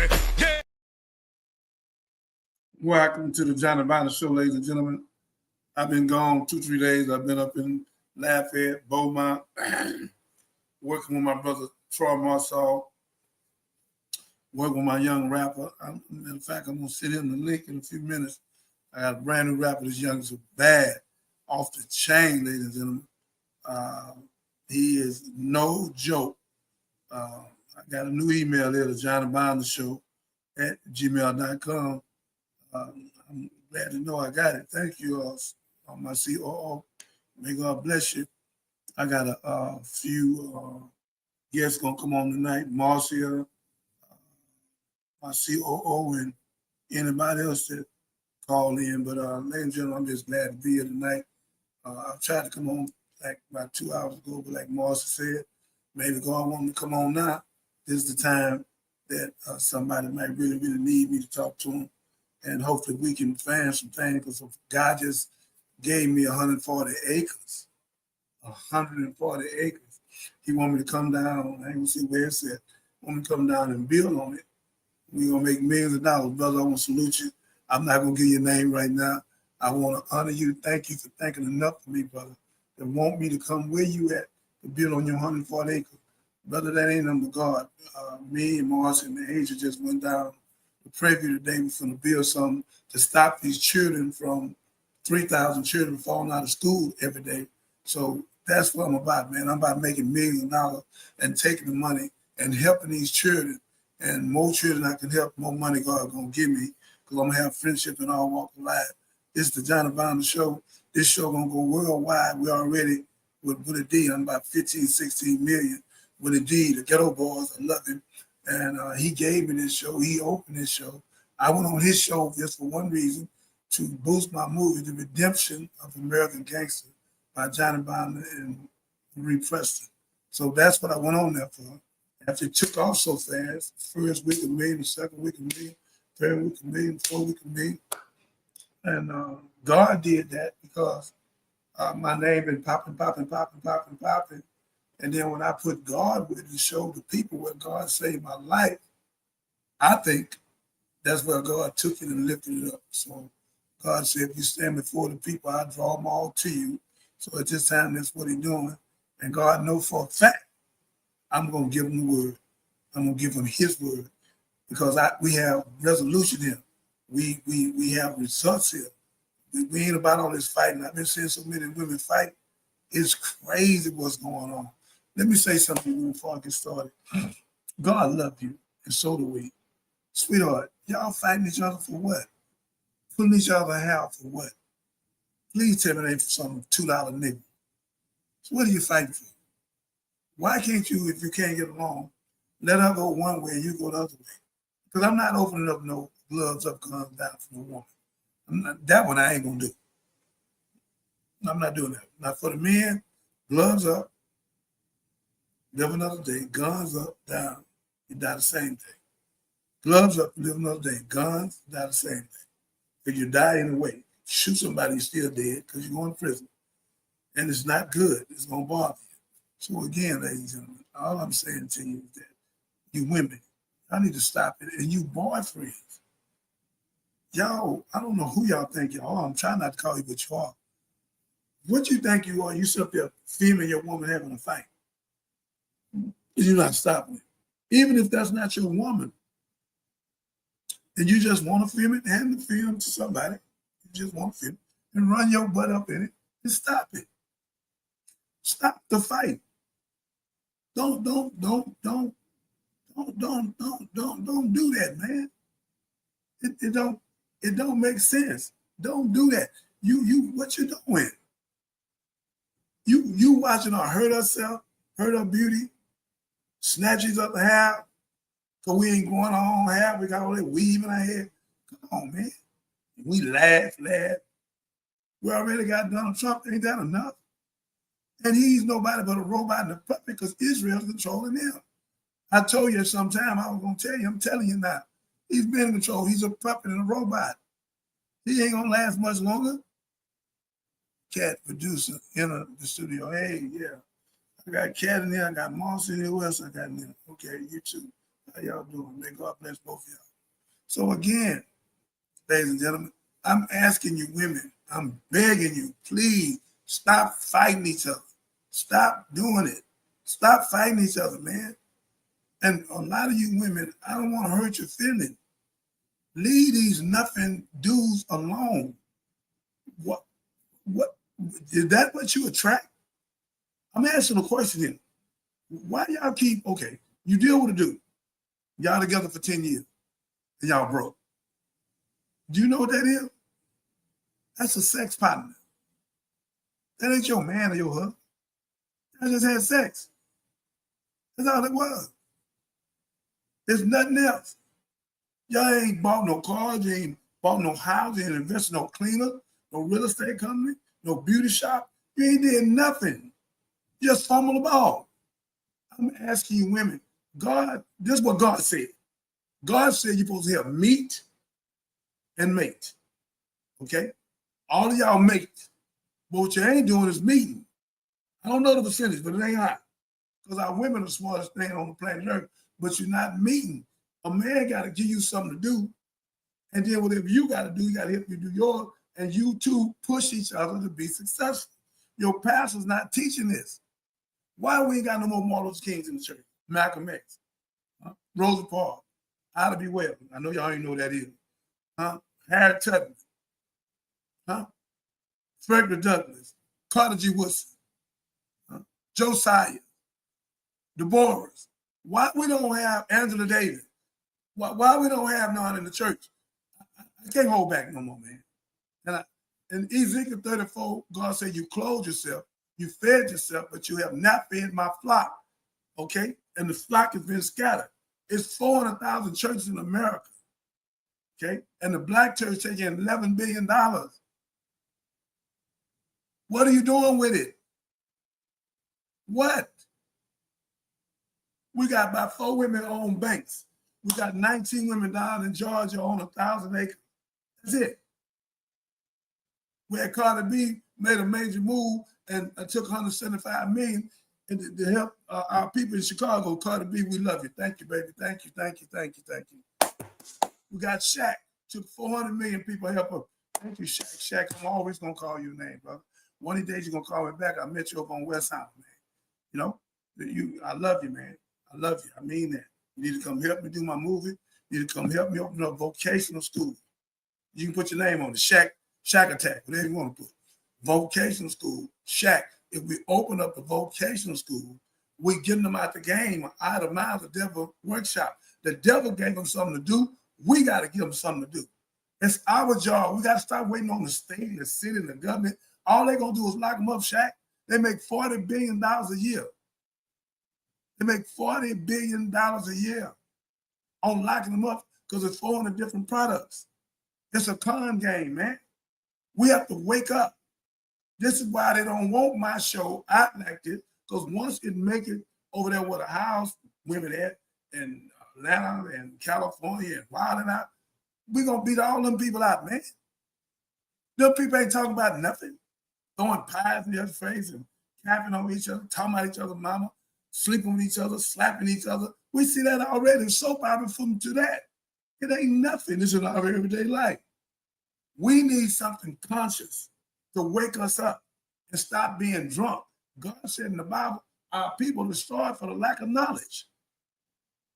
me. Yeah. Welcome to the Johnny Bonner Show, ladies and gentlemen. I've been gone 2-3 days. I've been up in Lafayette, Beaumont, working with my brother Troy Marsaul, working with my young rapper. In fact, I'm going to send him the link in a few minutes. I got a brand new rapper. This young is bad, off the chain, ladies and gentlemen. He is no joke. I got a new email here, the Johnny Bonner Show at gmail.com. I'm glad to know I got it. Thank you, my COO. May God bless you. I got a few guests going to come on tonight. Marcia, my COO, and anybody else that call in. But ladies and gentlemen, I'm just glad to be here tonight. I tried to come on like about 2 hours ago, but like Marcia said, maybe God want me to come on now. This is the time that somebody might really, really need me to talk to them. And hopefully we can find some things, because God just gave me 140 acres. 140 acres. He want me to come down. I ain't gonna see where it's at. Want me to come down and build on it. We're gonna make millions of dollars, brother. I want to salute you. I'm not gonna give you a name right now. I want to honor you. Thank you for thinking enough of me, brother, that want me to come where you at to build on your 140 acres. Brother, that ain't nothing but God. Me and Morris and the angel just went down the preview today. We're going to build something to stop these children from 3,000 children falling out of school every day. So that's what I'm about, man. I'm about making millions of dollars and taking the money and helping these children. And more children I can help, more money God going to give me, because I'm going to have friendship in all walks of life. This is the Johnny Bonner Show. This show going to go worldwide. We already, with a D, I'm about 15, 16 million. With a D, the Ghetto Boys, I love him. And he gave me this show. He opened this show. I went on his show just for one reason, to boost my movie, The Redemption of American Gangster, by Johnny Bonner and Marie Preston. So that's what I went on there for. After it took off so fast, first week of May, the second week of May, third week of May, the fourth week of May. And God did that because my name been popping. And then when I put God with it and showed the people where God saved my life, I think that's where God took it and lifted it up. So God said, if you stand before the people, I draw them all to you. So at this time, that's what he's doing. And God knows for a fact, I'm going to give him the word. I'm going to give him his word, because we have resolution here. We have results here. We ain't about all this fighting. I've been seeing so many women fight. It's crazy what's going on. Let me say something before I get started. God loves you, and so do we. Sweetheart, y'all fighting each other for what? Putting each other out for what? Please tell me it ain't for some $2 nigga. So what are you fighting for? Why can't you, if you can't get along, let her go one way and you go the other way? Because I'm not opening up no gloves up, guns down for no woman. That one I ain't going to do. I'm not doing that. Now for the men, gloves up, live another day, guns up, down, you die the same thing. Gloves up, live another day, guns, die the same thing. If you die in a way, shoot somebody, you're still dead because you're going to prison. And it's not good. It's going to bother you. So again, ladies and gentlemen, all I'm saying to you is that you women, y'all need to stop it. And you boyfriends, y'all, I don't know who y'all think y'all are. I'm trying not to call you what you are. What you think you are? You sit up there filming your woman having a fight. You're not stopping it. Even if that's not your woman, and you just want to film it, hand the film to somebody. You just want to film it and run your butt up in it and stop it. Stop the fight. Don't do that, man. It don't make sense. Don't do that. What you doing? You watching her hurt herself, hurt her beauty, snatches up the hair, so we ain't going on hair, we got all that weave in our hair. Come on, man. We laugh. We already got Donald Trump, ain't that enough? And he's nobody but a robot and a puppet, because Israel's controlling him. I told you sometime I was going to tell you, I'm telling you now. He's been in control. He's a puppet and a robot. He ain't going to last much longer. Cat producer in the studio. Hey, yeah. I got Cat in there. I got Moss in there. Who else I got in there? Okay, you too. How y'all doing? May God bless both of y'all. So again, ladies and gentlemen, I'm asking you women, I'm begging you, please stop fighting each other. Stop doing it. Stop fighting each other, man. And a lot of you women, I don't want to hurt your feelings. Leave these nothing dudes alone. What is that what you attract? I'm asking a question here. Why y'all keep, okay, you deal with a dude. Y'all together for 10 years and y'all broke. Do you know what that is? That's a sex partner. That ain't your man or your husband. I just had sex. That's all it was. There's nothing else. Y'all ain't bought no cars, you ain't bought no house, you ain't invested no cleaner, no real estate company, no beauty shop. You ain't did nothing. Just fumble the ball. I'm asking you women, God, this is what God said. God said you're supposed to have meet and mate. Okay? All of y'all mate. But what you ain't doing is meeting. I don't know the percentage, but it ain't high. Because our women are the smartest thing on the planet Earth, but you're not meeting. A man got to give you something to do. And then whatever you got to do, you got to help you do yours. And you two push each other to be successful. Your pastor's not teaching this. Why we ain't got no more Martin Luther Kings in the church? Malcolm X, Rosa Parks, Ida B. Wells. I know y'all ain't know that either. Harry Tubman, Frederick Douglass, Carter G. Woodson, Josiah, Deborah. Why we don't have Angela Davis? Why we don't have none in the church? I can't hold back no more, man. And in Ezekiel 34, God said, you clothed yourself, you fed yourself, but you have not fed my flock. Okay? And the flock has been scattered. It's 400,000 churches in America. Okay? And the black church taking $11 billion. What are you doing with it? What? We got about 4 women own banks. We got 19 women down in Georgia own 1,000 acres. That's it. Where Carter B made a major move and took $175 million to help our people in Chicago. Carter B, we love you. Thank you, baby. Thank you, thank you, thank you, thank you. We got Shaq. Took 400 million people help him. Thank you, Shaq. Shaq, I'm always going to call you a name, brother. One of these days you're going to call me back. I met you up on West Island, man. You know, I love you, man. I love you. I mean that. You need to come help me do my movie. You need to come help me open up vocational school. You can put your name on it. Shaq Attack, whatever you want to put. Vocational school, Shaq. If we open up the vocational school, we getting them out the game, out of mind, the devil workshop. The devil gave them something to do. We got to give them something to do. It's our job. We got to stop waiting on the state, the city, and the government. All they're going to do is lock them up, Shaq. They make $40 billion a year. They make $40 billion a year on locking them up because it's 400 different products. It's a con game, man. We have to wake up. This is why they don't want my show out like this, because once it make it over there with a house, women at in Atlanta and California and wilding out, we're going to beat all them people out, man. Them people ain't talking about nothing. Throwing pies in their face and capping on each other, talking about each other's mama, sleeping with each other, slapping each other. We see that already. Soap opera from to that. It ain't nothing. It's in our everyday life. We need something conscious to wake us up and stop being drunk. God said in the Bible, our people are destroyed for the lack of knowledge.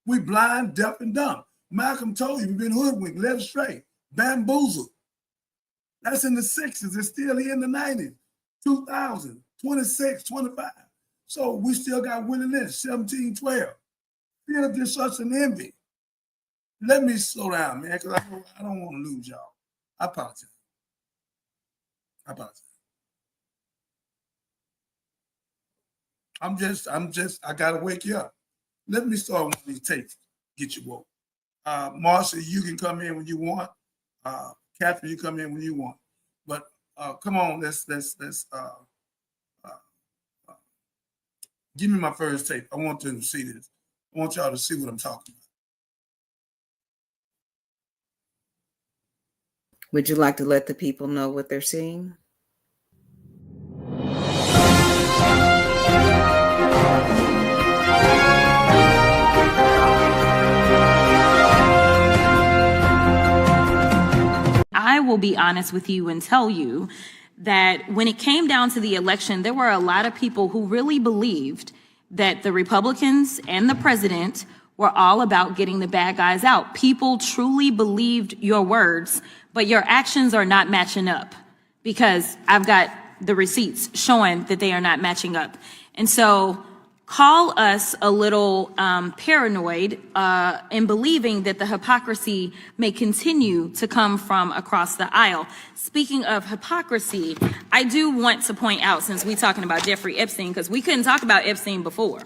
We blind, deaf, and dumb. Malcolm told you we've been hoodwinked, led astray, bamboozled. That's in the 60s. It's still here in the 90s, 2000, 26, 25. So we still got Willie Lynch, 1712. Still distrust and envy. Let me slow down, man, because I don't want to lose y'all. I apologize. I gotta wake you up. Let me start with these tapes. Get you woke. Marcia, you can come in when you want. Catherine, you come in when you want. But come on, let's give me my first tape. I want them to see this. I want y'all to see what I'm talking about. Would you like to let the people know what they're seeing? will be honest with you and tell you that when it came down to the election, there were a lot of people who really believed that the Republicans and the president were all about getting the bad guys out. People truly believed your words, but your actions are not matching up, because I've got the receipts showing that they are not matching up. And so call us a little paranoid in believing that the hypocrisy may continue to come from across the aisle. Speaking of hypocrisy, I do want to point out, since we're talking about Jeffrey Epstein, because we couldn't talk about Epstein before.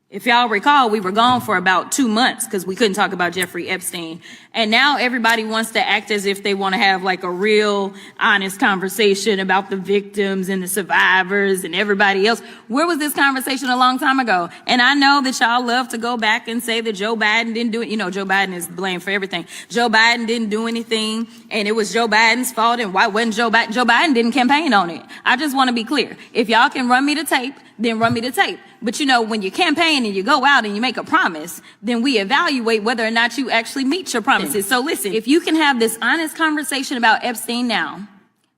If y'all recall, we were gone for about 2 months because we couldn't talk about Jeffrey Epstein. And now everybody wants to act as if they want to have like a real honest conversation about the victims and the survivors and everybody else. Where was this conversation a long time ago? And I know that y'all love to go back and say that Joe Biden didn't do it. You know, Joe Biden is blamed for everything. Joe Biden didn't do anything, and it was Joe Biden's fault. And why wasn't Joe Biden? Joe Biden didn't campaign on it. I just want to be clear. If y'all can run me the tape, then run me the tape. But you know, when you campaign and you go out and you make a promise, then we evaluate whether or not you actually meet your promises. So listen, if you can have this honest conversation about Epstein now,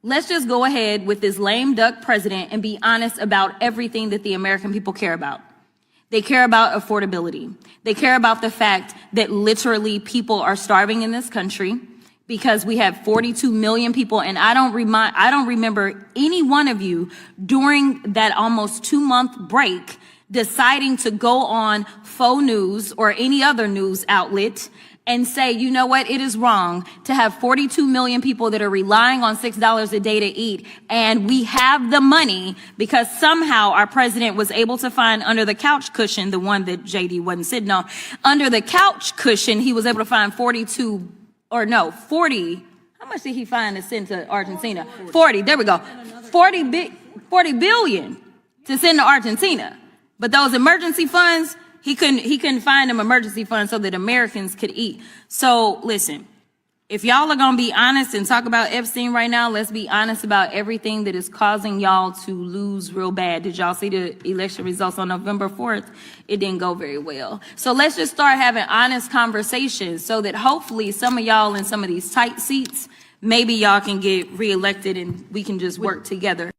let's just go ahead with this lame duck president and be honest about everything that the American people care about. They care about affordability. They care about the fact that literally people are starving in this country, because we have 42 million people, and I don't remember any one of you during that almost 2-month break deciding to go on faux news or any other news outlet and say, you know what, it is wrong to have 42 million people that are relying on $6 a day to eat, and we have the money because somehow our president was able to find under the couch cushion, the one that JD wasn't sitting on, under the couch cushion, he was able to find 40, how much did he find to send to Argentina? 40, there we go. 40 billion to send to Argentina. But those emergency funds, he couldn't find them emergency funds so that Americans could eat. So listen, if y'all are gonna be honest and talk about Epstein right now, let's be honest about everything that is causing y'all to lose real bad. Did y'all see the election results on November 4th? It didn't go very well. So let's just start having honest conversations so that hopefully some of y'all in some of these tight seats, maybe y'all can get reelected and we can just work together.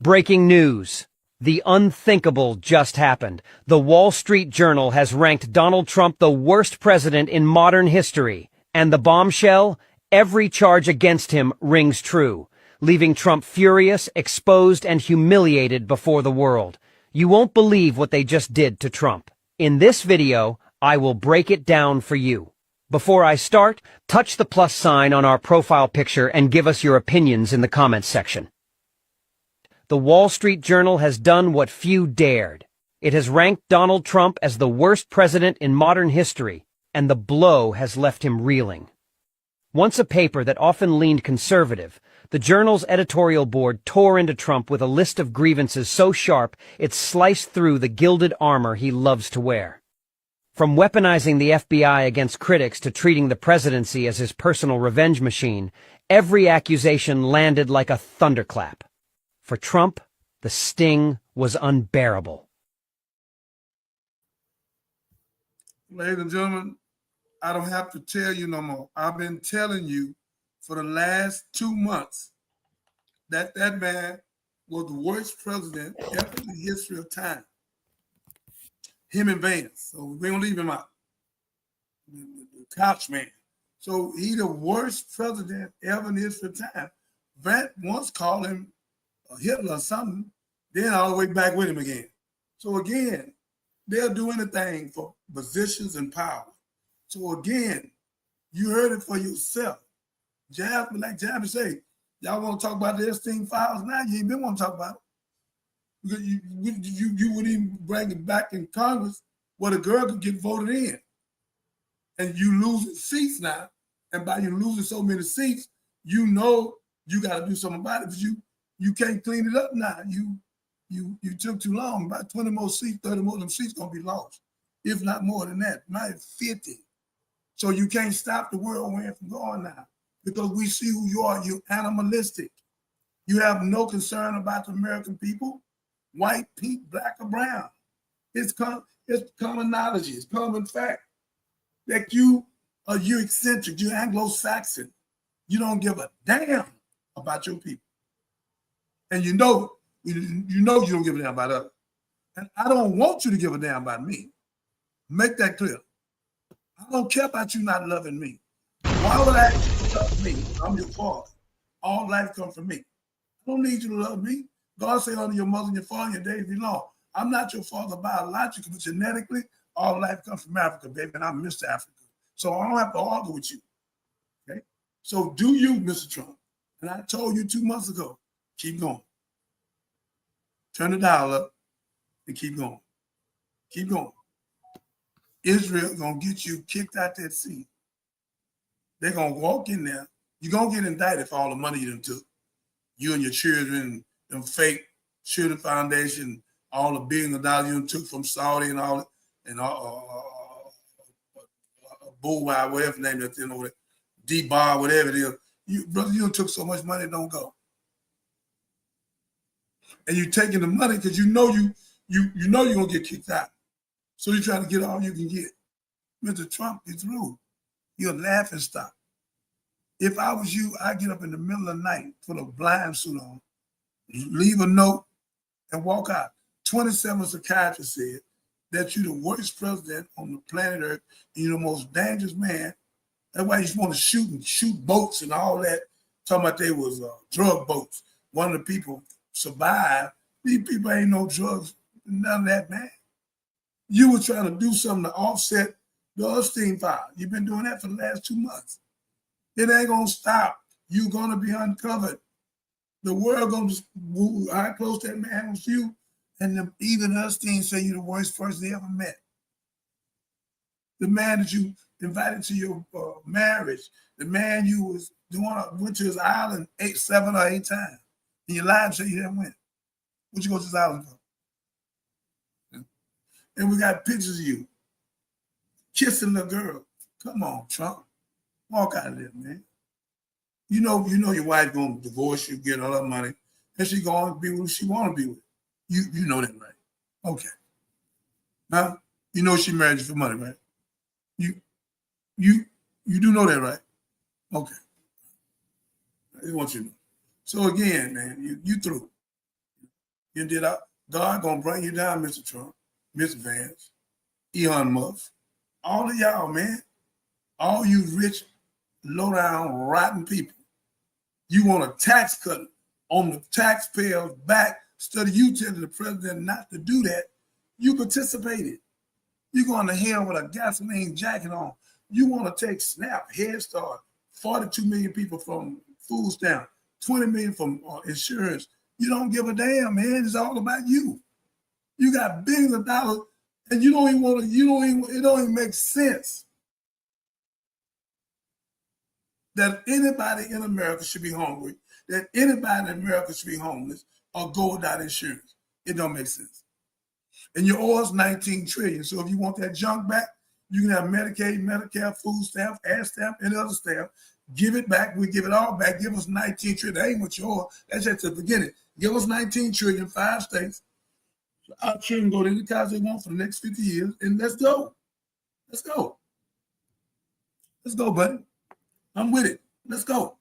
Breaking news. The unthinkable just happened. The Wall Street Journal has ranked Donald Trump the worst president in modern history. And the bombshell? Every charge against him rings true, leaving Trump furious, exposed, and humiliated before the world. You won't believe what they just did to Trump. In this video, I will break it down for you. Before I start, touch the plus sign on our profile picture and give us your opinions in the comments section. The Wall Street Journal has done what few dared. It has ranked Donald Trump as the worst president in modern history, and the blow has left him reeling. Once a paper that often leaned conservative, the Journal's editorial board tore into Trump with a list of grievances so sharp it sliced through the gilded armor he loves to wear. From weaponizing the FBI against critics to treating the presidency as his personal revenge machine, every accusation landed like a thunderclap. For Trump, the sting was unbearable. Ladies and gentlemen, I don't have to tell you no more. I've been telling you for the last 2 months that that man was the worst president ever in the history of time. Him and Vance. So we don't leave him out. The couch man. So he the worst president ever in the history of time. Vance once called him Hitler or something, then all the way back with him again. So again, they'll do anything for positions and power. So again, you heard it for yourself. Like Jabba say, y'all want to talk about the Epstein files now? You ain't been want to talk about it. You wouldn't even bring it back in Congress where the girl could get voted in. And you losing seats now. And by you losing so many seats, you know you got to do something about it, but you can't clean it up now. You took too long. About 20 more seats, 30 more of them seats gonna be lost, if not more than that, might 50. So you can't stop the whirlwind from going now because we see who you are. You're animalistic. You have no concern about the American people, white, pink, black, or brown. It's common knowledge. It's common fact that you're eccentric. You're Anglo-Saxon. You don't give a damn about your people, and you know you don't give a damn about others. And I don't want you to give a damn about me. Make that clear. I don't care about you not loving me. Why would I ask you to love me? I'm your father. All life comes from me. I don't need you to love me. God said unto your mother and your father, your days be long. I'm not your father biologically, but genetically, all life comes from Africa, baby, and I'm Mr. Africa. So I don't have to argue with you. Okay? So do you, Mr. Trump? And I told you 2 months ago, keep going. Turn the dial up and keep going. Keep going. Israel gonna get you kicked out that seat. They're gonna walk in there. You're gonna get indicted for all the money you done took. You and your children, them fake children foundation, all the billions of dollars you took from Saudi and all, and Bullwild, whatever the name that's in over there, D-Bar, whatever it is. You, brother, you took so much money, don't go. And you're taking the money because you know you're gonna get kicked out. So you're trying to get all you can get. Mr. Trump, you're through. You're a laughing stock. If I was you, I'd get up in the middle of the night, put a blind suit on, leave a note, and walk out. 27 psychiatrists said that you're the worst president on the planet Earth, and you're the most dangerous man. That's why you just want to shoot boats and all that. Talking about they was drug boats. One of the people survived. These people ain't no drugs, none of that, man. You were trying to do something to offset the Epstein file. You've been doing that for the last 2 months. It ain't gonna stop. You're gonna be uncovered. The world gonna just how close that man was to you. And even Epstein say you're the worst person he ever met. The man that you invited to your marriage, the man you was went to his island 7 or 8 times. And you lied and said you didn't win. What you go to his island for? And we got pictures of you kissing the girl. Come on, Trump. Walk out of there, man. You know your wife gonna divorce you, get all that money, and she gonna be with who she wanna be with. You know that, right? Okay. Now you know she married you for money, right? You do know that, right? Okay. I just want you to know. So again, man, you through. You did out. God gonna bring you down, Mr. Trump, Mr. Vance, Elon Musk, all of y'all, man. All you rich, low-down, rotten people. You want a tax cut on the taxpayers' back instead of you telling the president not to do that. You participated. You going to hell with a gasoline jacket on. You want to take SNAP, Head Start, 42 million people from food stamp, 20 million from insurance. You don't give a damn, man. It's all about you. You got billions of dollars, and you don't even want to. It don't even make sense that anybody in America should be hungry, that anybody in America should be homeless or go without insurance. It don't make sense. And you owe us $19 trillion. So if you want that junk back, you can have Medicaid, Medicare, food stamp, ad stamp, and other stamp. Give it back. We give it all back. Give us $19 trillion. That ain't what you owe. That's just the beginning. Give us $19 trillion, 5 states. Our children go to any college they want for the next 50 years, and let's go. Let's go. Let's go, buddy. I'm with it. Let's go.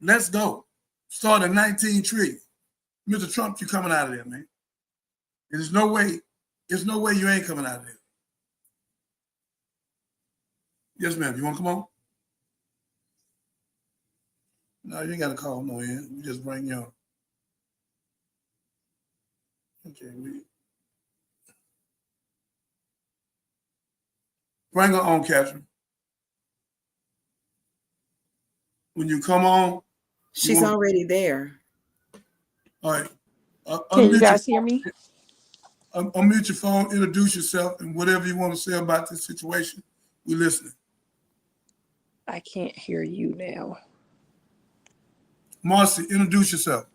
Let's go. Start at 19 trillion. Mr. Trump, you coming out of there, man. There's no way you ain't coming out of there. Yes, ma'am. You want to come on? No, you ain't got to call no in. You just bring your. Okay, bring her on, Catherine. When you come on, She's already there. All right. Can you guys hear me? Unmute your phone, introduce yourself, and whatever you want to say about this situation, we're listening. I can't hear you now. Marcy, introduce yourself.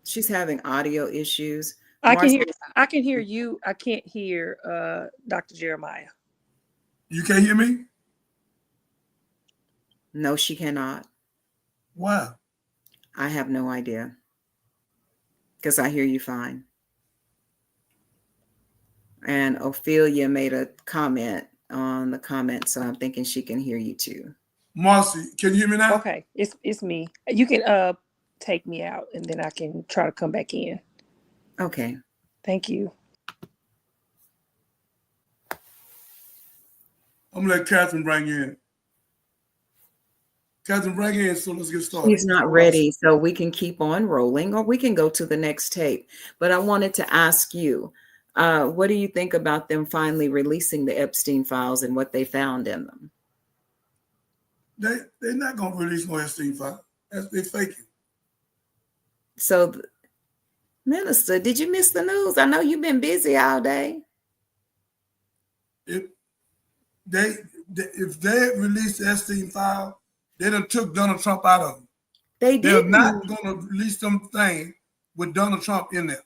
She's having audio issues. I can hear you. I can't hear Dr. Jeremiah. You can't hear me? No, she cannot. Why? I have no idea. Because I hear you fine. And Ophelia made a comment on the comment, so I'm thinking she can hear you too. Marcy, can you hear me now? Okay, it's me. You can take me out, and then I can try to come back in. Okay. Thank you. I'm gonna let Catherine bring you in. Catherine, bring you in, so let's get started. He's not ready, so we can keep on rolling, or we can go to the next tape. But I wanted to ask you, what do you think about them finally releasing the Epstein files and what they found in them? They're not gonna release no Epstein file. They're faking. So, Minister, did you miss the news? I know you've been busy all day. If they release the Epstein file, they done took Donald Trump out of them. They're not gonna release them thing with Donald Trump in there.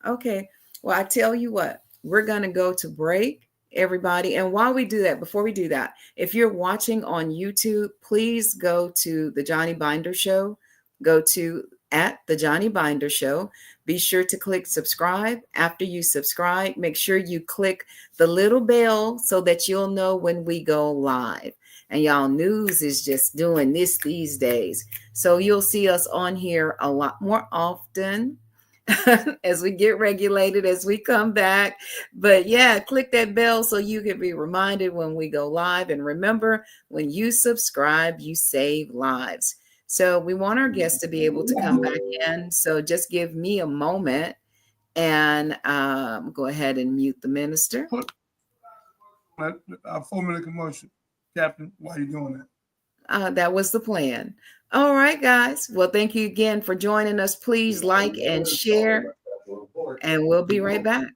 Okay. Well, I tell you what, we're gonna go to break, everybody. And while we do that, before we do that, if you're watching on YouTube, please go to the Johnny Binder Show. Go to @the Johnny Binder Show. Be sure to click subscribe. After you subscribe, make sure you click the little bell so that you'll know when we go live. And y'all, news is just doing this these days. So you'll see us on here a lot more often as we get regulated, as we come back. But yeah, click that bell so you can be reminded when we go live. And remember, when you subscribe, you save lives. So we want our guests to be able to come back in. So just give me a moment and go ahead and mute the minister. 4-minute commercial. Captain, why are you doing that? That was the plan. All right, guys. Well, thank you again for joining us. Please like and share, and we'll be right back.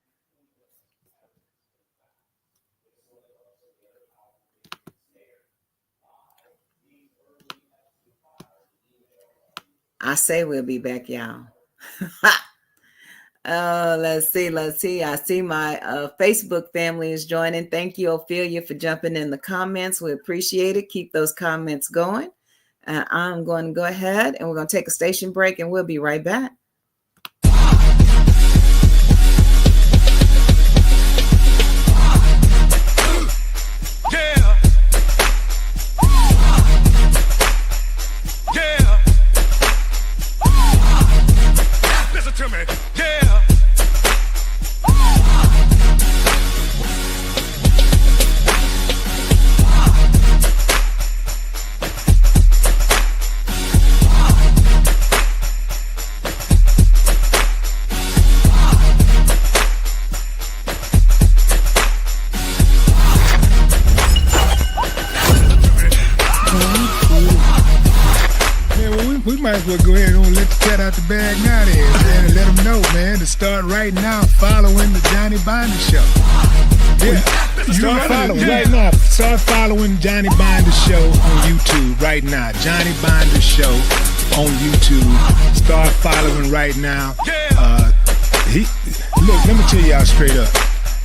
I say we'll be back, y'all. Let's see. I see my Facebook family is joining. Thank you, Ophelia, for jumping in the comments. We appreciate it. Keep those comments going. I'm going to go ahead and we're going to take a station break and we'll be right back. Might as well go ahead and let the cat out the bag now, man, and let them know, man, to start right now following the Johnny Binder Show. Yeah, start following right now. Start following Johnny Binder Show on YouTube right now. Johnny Binder Show on YouTube. Start following right now. Look, let me tell y'all straight up.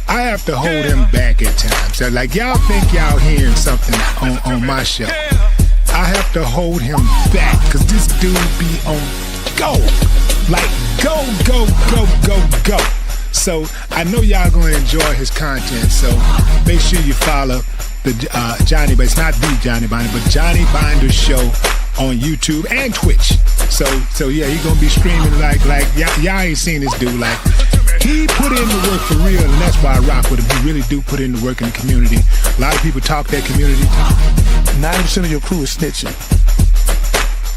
I have to hold him back at times. So, like, y'all think y'all hearing something on my show. I have to hold him back because this dude be on go. Like go. So I know y'all gonna enjoy his content. So make sure you follow the Johnny, but it's not the Johnny Binder, but Johnny Binder Show on YouTube and Twitch. So yeah, he gonna be streaming like y'all ain't seen this dude. Like he put in the work for real, and that's why I rock with him. He really do put in the work in the community. A lot of people talk that community talk. 90% of your crew is snitching.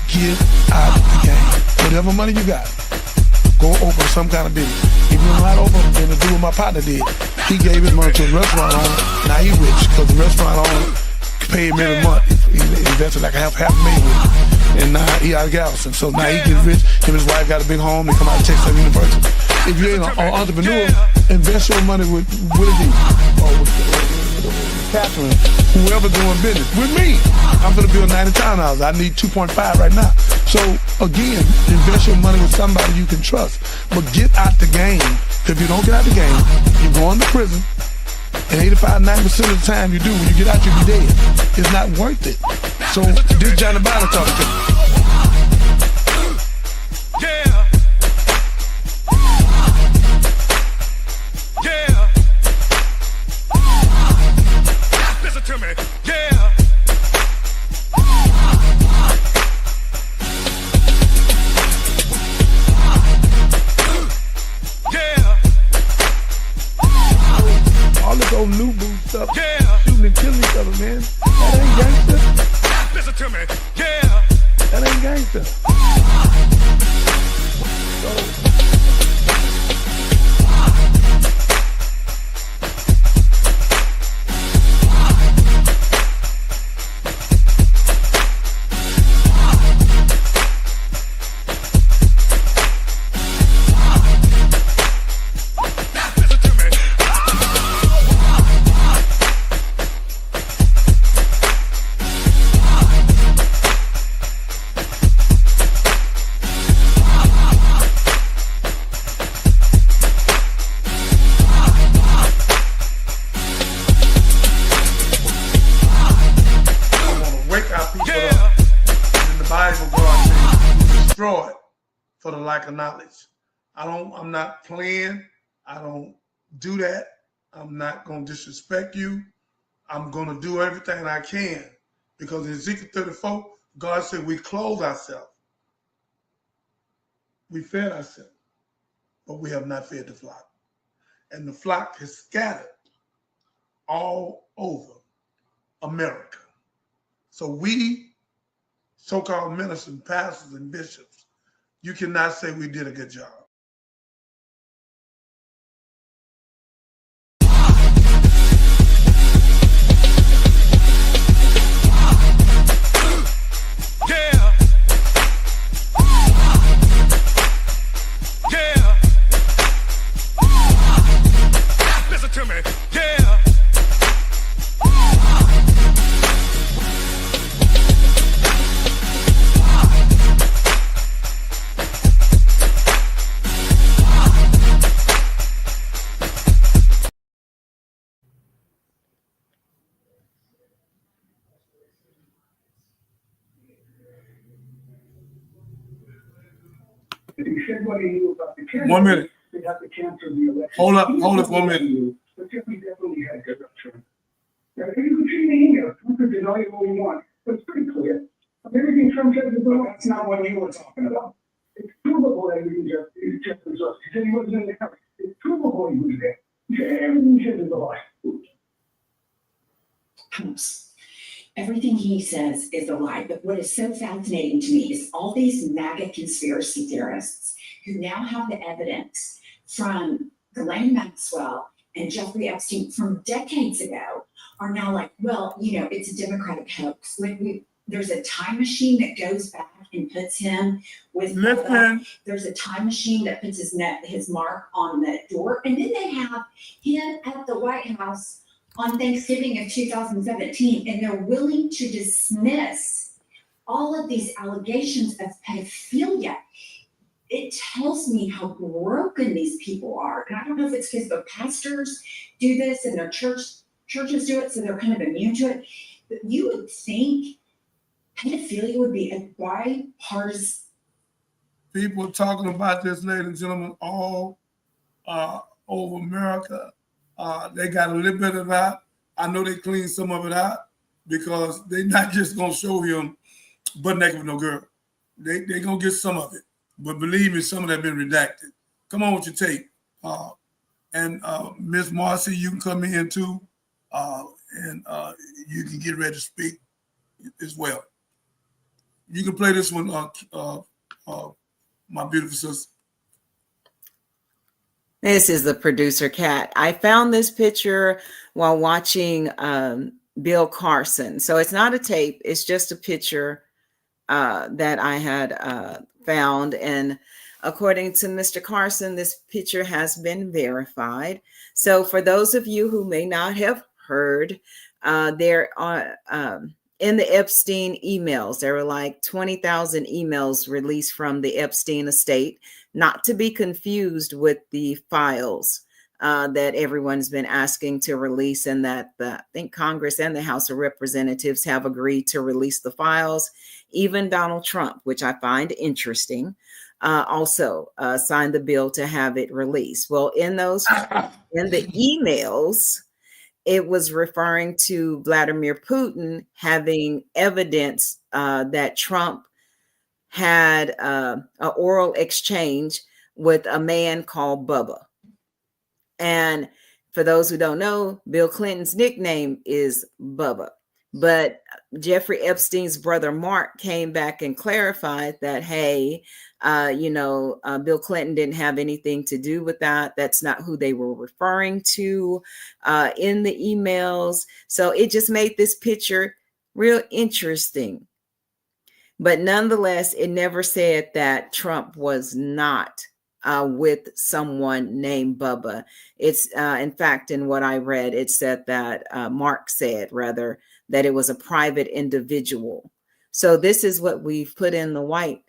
Get out of the game. Whatever money you got, go open some kind of business. If you don't know how to open them, then do what my partner did. He gave his money to the restaurant owner. Now he rich because the restaurant owner paid him every month. He invested like half a million with him. And now he out of Galveston. So now he gets rich. Him and his wife got a big home. They come out of Texas University. If you ain't an entrepreneur, invest your money with Willie D. Or with Catherine, whoever doing business with me. I'm gonna build 90 townhouses. I need 2.5 right now. So again, invest your money with somebody you can trust. But get out the game. If you don't get out the game, you're going to prison. And 85-90% of the time you do, when you get out, you'll be dead. It's not worth it. So this Johnny Binder talking to me. for the lack of knowledge. I'm not playing. I don't do that. I'm not going to disrespect you. I'm going to do everything I can, because in Ezekiel 34, God said we clothe ourselves. We fed ourselves, but we have not fed the flock. And the flock is scattered all over America. So we, so-called ministers, pastors, and bishops, you cannot say we did a good job. He said what he knew about the cancer. 1 minute. They got the cancer the election. Hold up 1 minute. But Jeffrey definitely had corruption. Now, if you can see the email, you could deny it all you want, but it's pretty clear. Everything Trump said is wrong. That's not what you were talking about. It's provable that Jeff was up. He said he wasn't in the house. It's provable he was there. He said everything he said is a lie. Everything he says is a lie. But what is so fascinating to me is all these MAGA conspiracy theorists who now have the evidence from Ghislaine Maxwell and Jeffrey Epstein from decades ago are now like, well, you know, it's a Democratic hoax. There's a time machine that goes back and puts him with there's a time machine that puts his mark on the door. And then they have him at the White House on Thanksgiving of 2017, and they're willing to dismiss all of these allegations of pedophilia. It tells me how broken these people are. And I don't know if it's because the pastors do this and their churches do it, so they're kind of immune to it. But you would think pedophilia would be a bipartisan. People talking about this, ladies and gentlemen, all over America. They got a little bit of that. I know they cleaned some of it out, because they're not just going to show him butt naked with no girl. They going to get some of it. But believe me, some of that been redacted. Come on with your tape. And Miss Marcy, you can come in too. And you can get ready to speak as well. You can play this one, my beautiful sister. This is the producer, Kat. I found this picture while watching Bill Carson. So it's not a tape. It's just a picture that I had found. And according to Mr. Carson, this picture has been verified. So for those of you who may not have heard, there are in the Epstein emails, there were like 20,000 emails released from the Epstein estate, not to be confused with the files that everyone's been asking to release, and that I think Congress and the House of Representatives have agreed to release the files. Even Donald Trump, which I find interesting, also signed the bill to have it released. Well, in the emails, it was referring to Vladimir Putin having evidence that Trump had an oral exchange with a man called Bubba. And for those who don't know, Bill Clinton's nickname is Bubba. But Jeffrey Epstein's brother Mark came back and clarified that, hey, Bill Clinton didn't have anything to do with that. That's not who they were referring to in the emails. So it just made this picture real interesting. But nonetheless, it never said that Trump was not with someone named Bubba. It's in fact, in what I read, it said that Mark said rather that it was a private individual. So this is what we've put in the White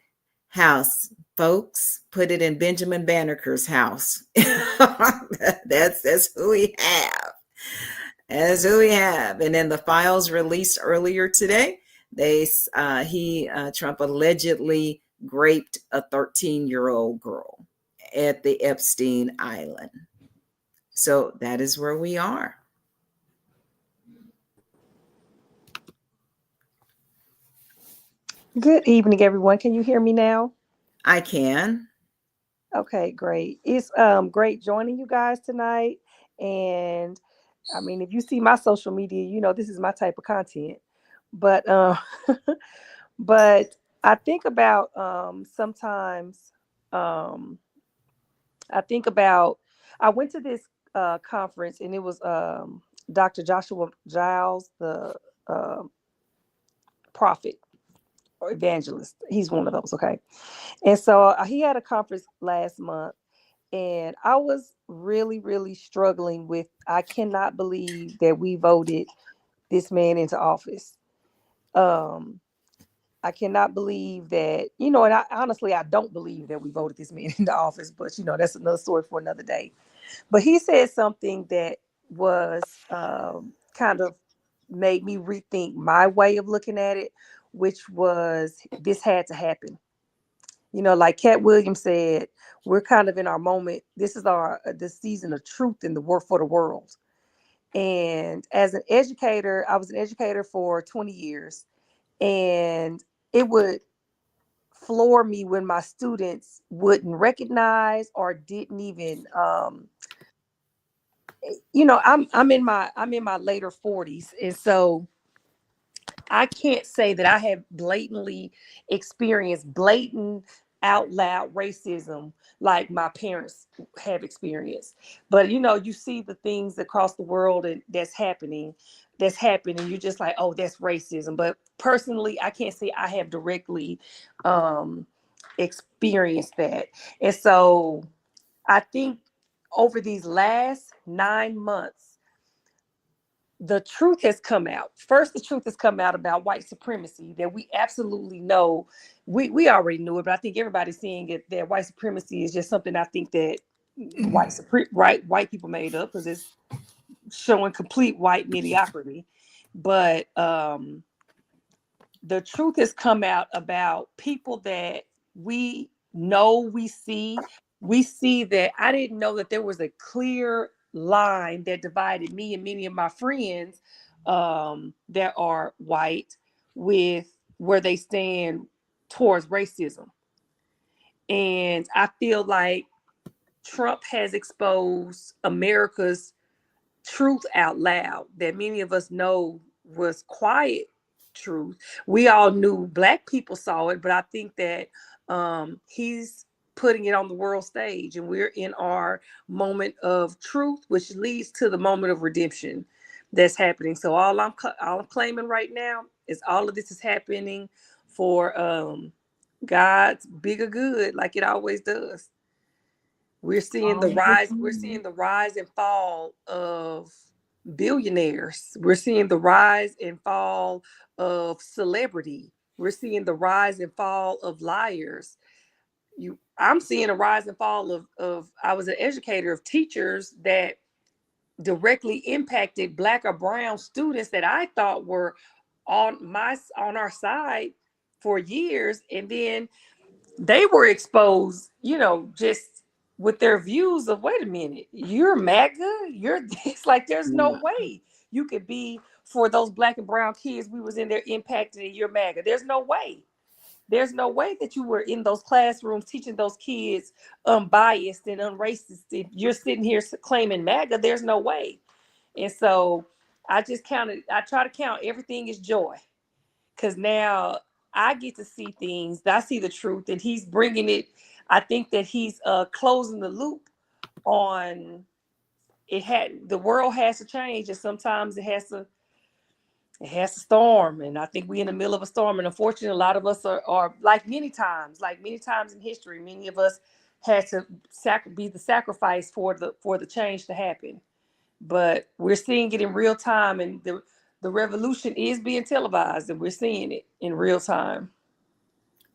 House, folks. Put it in Benjamin Banneker's house. That's who we have. That's who we have. And then the files released earlier today, Trump allegedly raped a 13-year-old girl at the Epstein Island. So that is where we are. Good evening, everyone. Can you hear me now? I can. Okay, great. It's great joining you guys tonight. And I mean, if you see my social media, you know this is my type of content. But but I think about sometimes um I think about I went to this conference and it was Dr. Joshua Giles, the prophet or evangelist. He's one of those, okay? And so he had a conference last month, and I was really, really struggling with. I cannot believe that we voted this man into office. Um, I cannot believe that, you know, and I honestly I don't believe that we voted this man into office, but you know, that's another story for another day. But he said something that was kind of made me rethink my way of looking at it, which was this had to happen. You know, like Cat Williams said, we're kind of in our moment. This is our this season of truth in the work for the world. And as an educator, I was an educator for 20 years, and it would floor me when my students wouldn't recognize or didn't even you know, I'm in my later 40s, and so I can't say that I have blatantly experienced blatant out loud racism like my parents have experienced. But you know, you see the things across the world and that's happening. You're just like, oh, that's racism. But personally, I can't say I have directly um experienced that. And so I think over these last 9 months, the truth has come out. First, the truth has come out about white supremacy that we absolutely know. We already knew it, but I think everybody's seeing it that white supremacy is just something I think that white people made up because it's showing complete white mediocrity. But the truth has come out about people that we know we see that I didn't know that there was a clear line that divided me and many of my friends that are white with where they stand towards racism. And I feel like Trump has exposed America's truth out loud that many of us know was quiet truth. We all knew black people saw it, but I think that he's putting it on the world stage and we're in our moment of truth, which leads to the moment of redemption that's happening. So all I'm claiming right now is all of this is happening for God's bigger good, like it always does. We're seeing the rise and fall of billionaires. We're seeing the rise and fall of celebrity. We're seeing the rise and fall of liars. I'm seeing a rise and fall of I was an educator of teachers that directly impacted black or brown students that I thought were on our side for years, and then they were exposed, you know, just with their views of, wait a minute, you're MAGA, you're it's like there's no way you could be for those black and brown kids we was in there impacted and you're MAGA. There's no way. There's no way that you were in those classrooms teaching those kids unbiased and unracist. If you're sitting here claiming MAGA, there's no way. And so I try to count everything as joy because now I get to see things. I see the truth, and he's bringing it. I think that he's closing the loop on it. The world has to change, and sometimes it has to storm. And I think we're in the middle of a storm. And unfortunately, a lot of us are like many times in history, many of us had to be the sacrifice for the change to happen. But we're seeing it in real time, and the revolution is being televised, and we're seeing it in real time.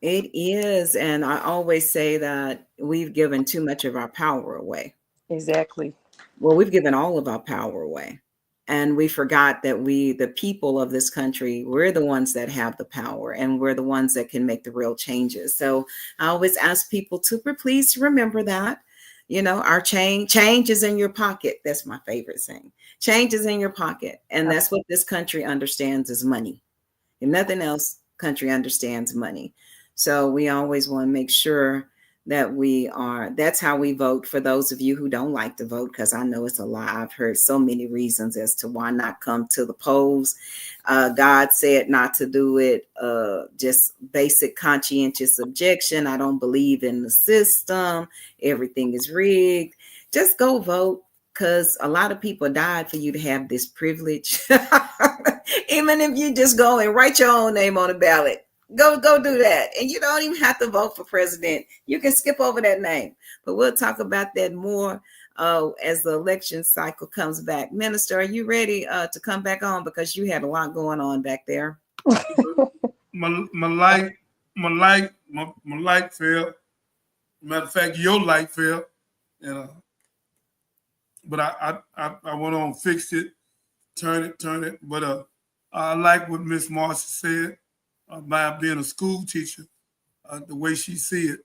It is. And I always say that we've given too much of our power away. Exactly. Well, we've given all of our power away. And we forgot that we, the people of this country, we're the ones that have the power, and we're the ones that can make the real changes. So I always ask people to please remember that, our change is in your pocket. That's my favorite saying. Change is in your pocket. And that's what this country understands is money. And nothing else, country understands money. So we always want to make sure that that's how we vote. For those of you who don't like to vote, because I know it's a lot. I've heard so many reasons as to why not come to the polls. God said not to do it. Just basic conscientious objection. I don't believe in the system. Everything is rigged. Just go vote, because a lot of people died for you to have this privilege. Even if you just go and write your own name on the ballot. Go do that. And you don't even have to vote for president. You can skip over that name. But we'll talk about that more as the election cycle comes back. Minister, are you ready to come back on? Because you had a lot going on back there. My light fell. Matter of fact, your light fell. But I went on, fixed it, turn it. But I like what Miss Marcy said about being a school teacher, the way she see it,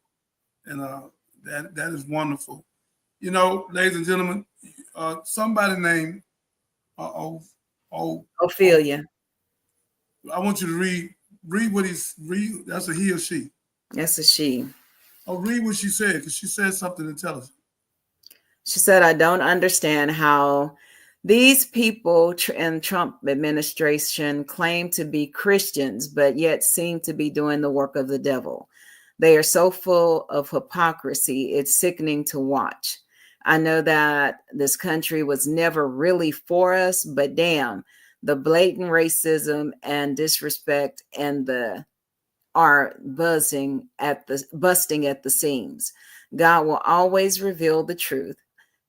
and that is wonderful. Ladies and gentlemen, somebody named Ophelia. I want you to read what read. That's a he or she? That's a she. Oh, read what she said, because she said something intelligent. She said, I don't understand how these people in Trump administration claim to be Christians, but yet seem to be doing the work of the devil. They are so full of hypocrisy. It's sickening to watch. I know that this country was never really for us, but damn, the blatant racism and disrespect and are busting at the seams. God will always reveal the truth.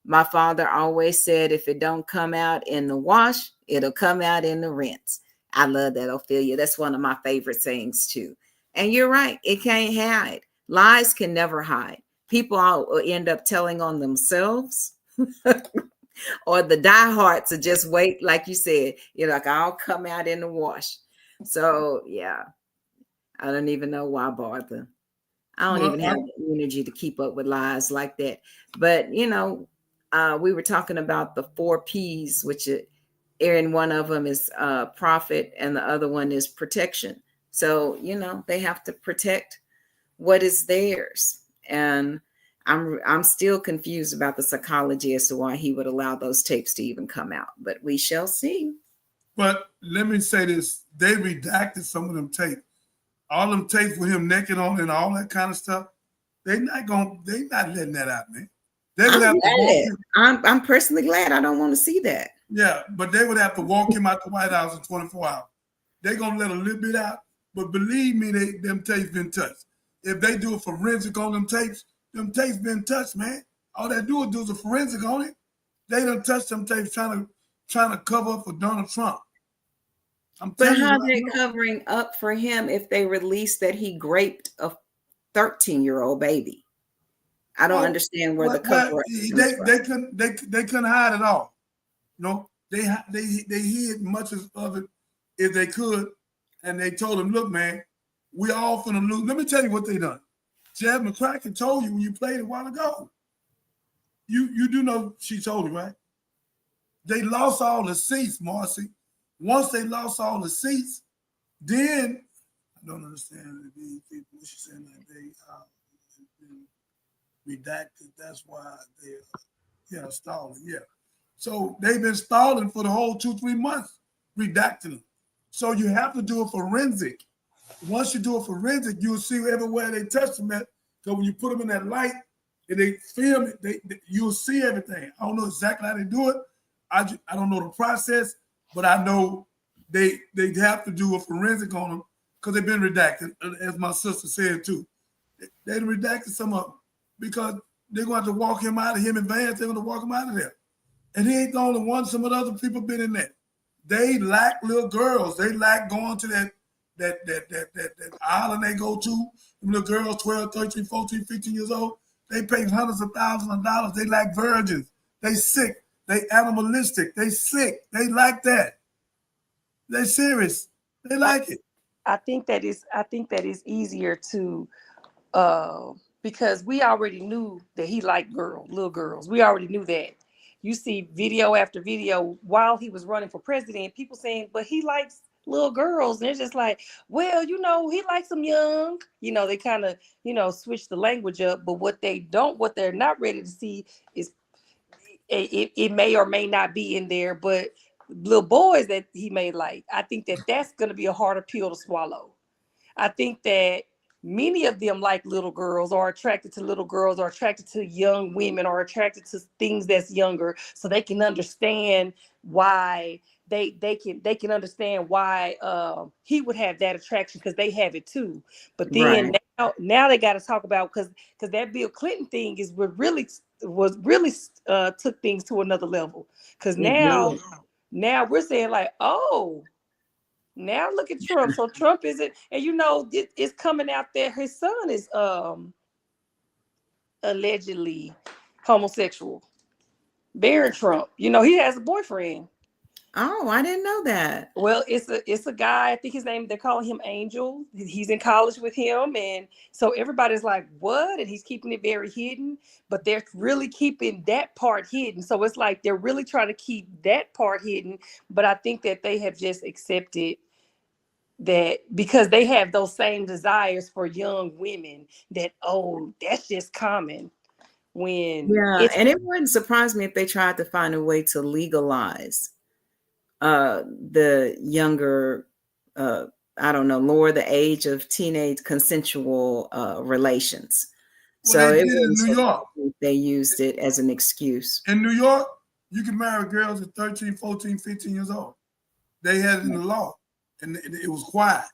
My father always said, if it don't come out in the wash, it'll come out in the rinse. I love that, Ophelia. That's one of my favorite sayings too. And you're right. It can't hide. Lies can never hide. People all end up telling on themselves or the diehards will just wait. Like you said, like, I'll come out in the wash. So yeah, I don't even know why bother. I don't even have the energy to keep up with lies like that. But, we were talking about the 4 P's, which Aaron, one of them is profit and the other one is protection. So, they have to protect what is theirs. And I'm still confused about the psychology as to why he would allow those tapes to even come out, but we shall see. But let me say this. They redacted some of them tapes. All them tapes with him naked on and all that kind of stuff. They not letting that out, man. They would have to I'm personally glad. I don't want to see that. Yeah, but they would have to walk him out the White House in 24 hours. They're gonna let a little bit out, but believe me, them tapes been touched. If they do a forensic on them tapes been touched, man. All they do is a forensic on it. They done touched them tapes trying to cover up for Donald Trump. But how are they covering up for him if they release that he raped a 13-year-old baby? I don't understand where the cover up. They couldn't hide it all. They hid much of it if they could, and they told him, "Look, man, we all finna lose." Let me tell you what they done. Jeb McCracken told you when you played a while ago. You do know she told you, right? They lost all the seats, Marcy. Once they lost all the seats, then I don't understand these people. She said that they redacted. That's why they're stalling. Yeah. So they've been stalling for the whole 2-3 months, redacting them. So you have to do a forensic. Once you do a forensic, you'll see everywhere they touch them at. So when you put them in that light and they film it, you'll see everything. I don't know exactly how they do it. I don't know the process, but I know they have to do a forensic on them because they've been redacted, as my sister said too. They redacted some of them because they're going to have to walk him out of him and Vance. They're going to walk him out of there. And he ain't the only one. Some of the other people been in there. They lack little girls. They lack going to that island they go to. Little girls, 12, 13, 14, 15 years old. They pay hundreds of thousands of dollars. They lack virgins. They sick. They animalistic. They sick. They like that. They serious. They like it. I think that is easier to because we already knew that he liked little girls. We already knew that. You see video after video while he was running for president, people saying, but he likes little girls. And it's just like, well, he likes them young. They kind of, switch the language up. But what they're not ready to see is it may or may not be in there, but little boys that he may like. I think that that's going to be a harder pill to swallow. I think that many of them like little girls, are attracted to little girls, are attracted to young women, are attracted to things that's younger, so they can understand why they can understand why he would have that attraction, because they have it too. But then now they got to talk about, because that Bill Clinton thing is what really took things to another level. Because now we're saying like, oh, now look at Trump. So Trump isn't, and it's coming out that his son is allegedly homosexual. Barron Trump, he has a boyfriend. Oh, I didn't know that. Well, it's a guy, I think his name, they're calling him Angel. He's in college with him. And so everybody's like, what? And he's keeping it very hidden, but they're really keeping that part hidden. So it's like they're really trying to keep that part hidden. But I think that they have just accepted that, because they have those same desires for young women, that, oh, that's just common. And it wouldn't surprise me if they tried to find a way to legalize the younger, I don't know, lower the age of teenage consensual relations. Well, so they did it in New York. They used it as an excuse. In New York, you can marry girls at 13, 14, 15 years old. They had it in the law, and it was quiet.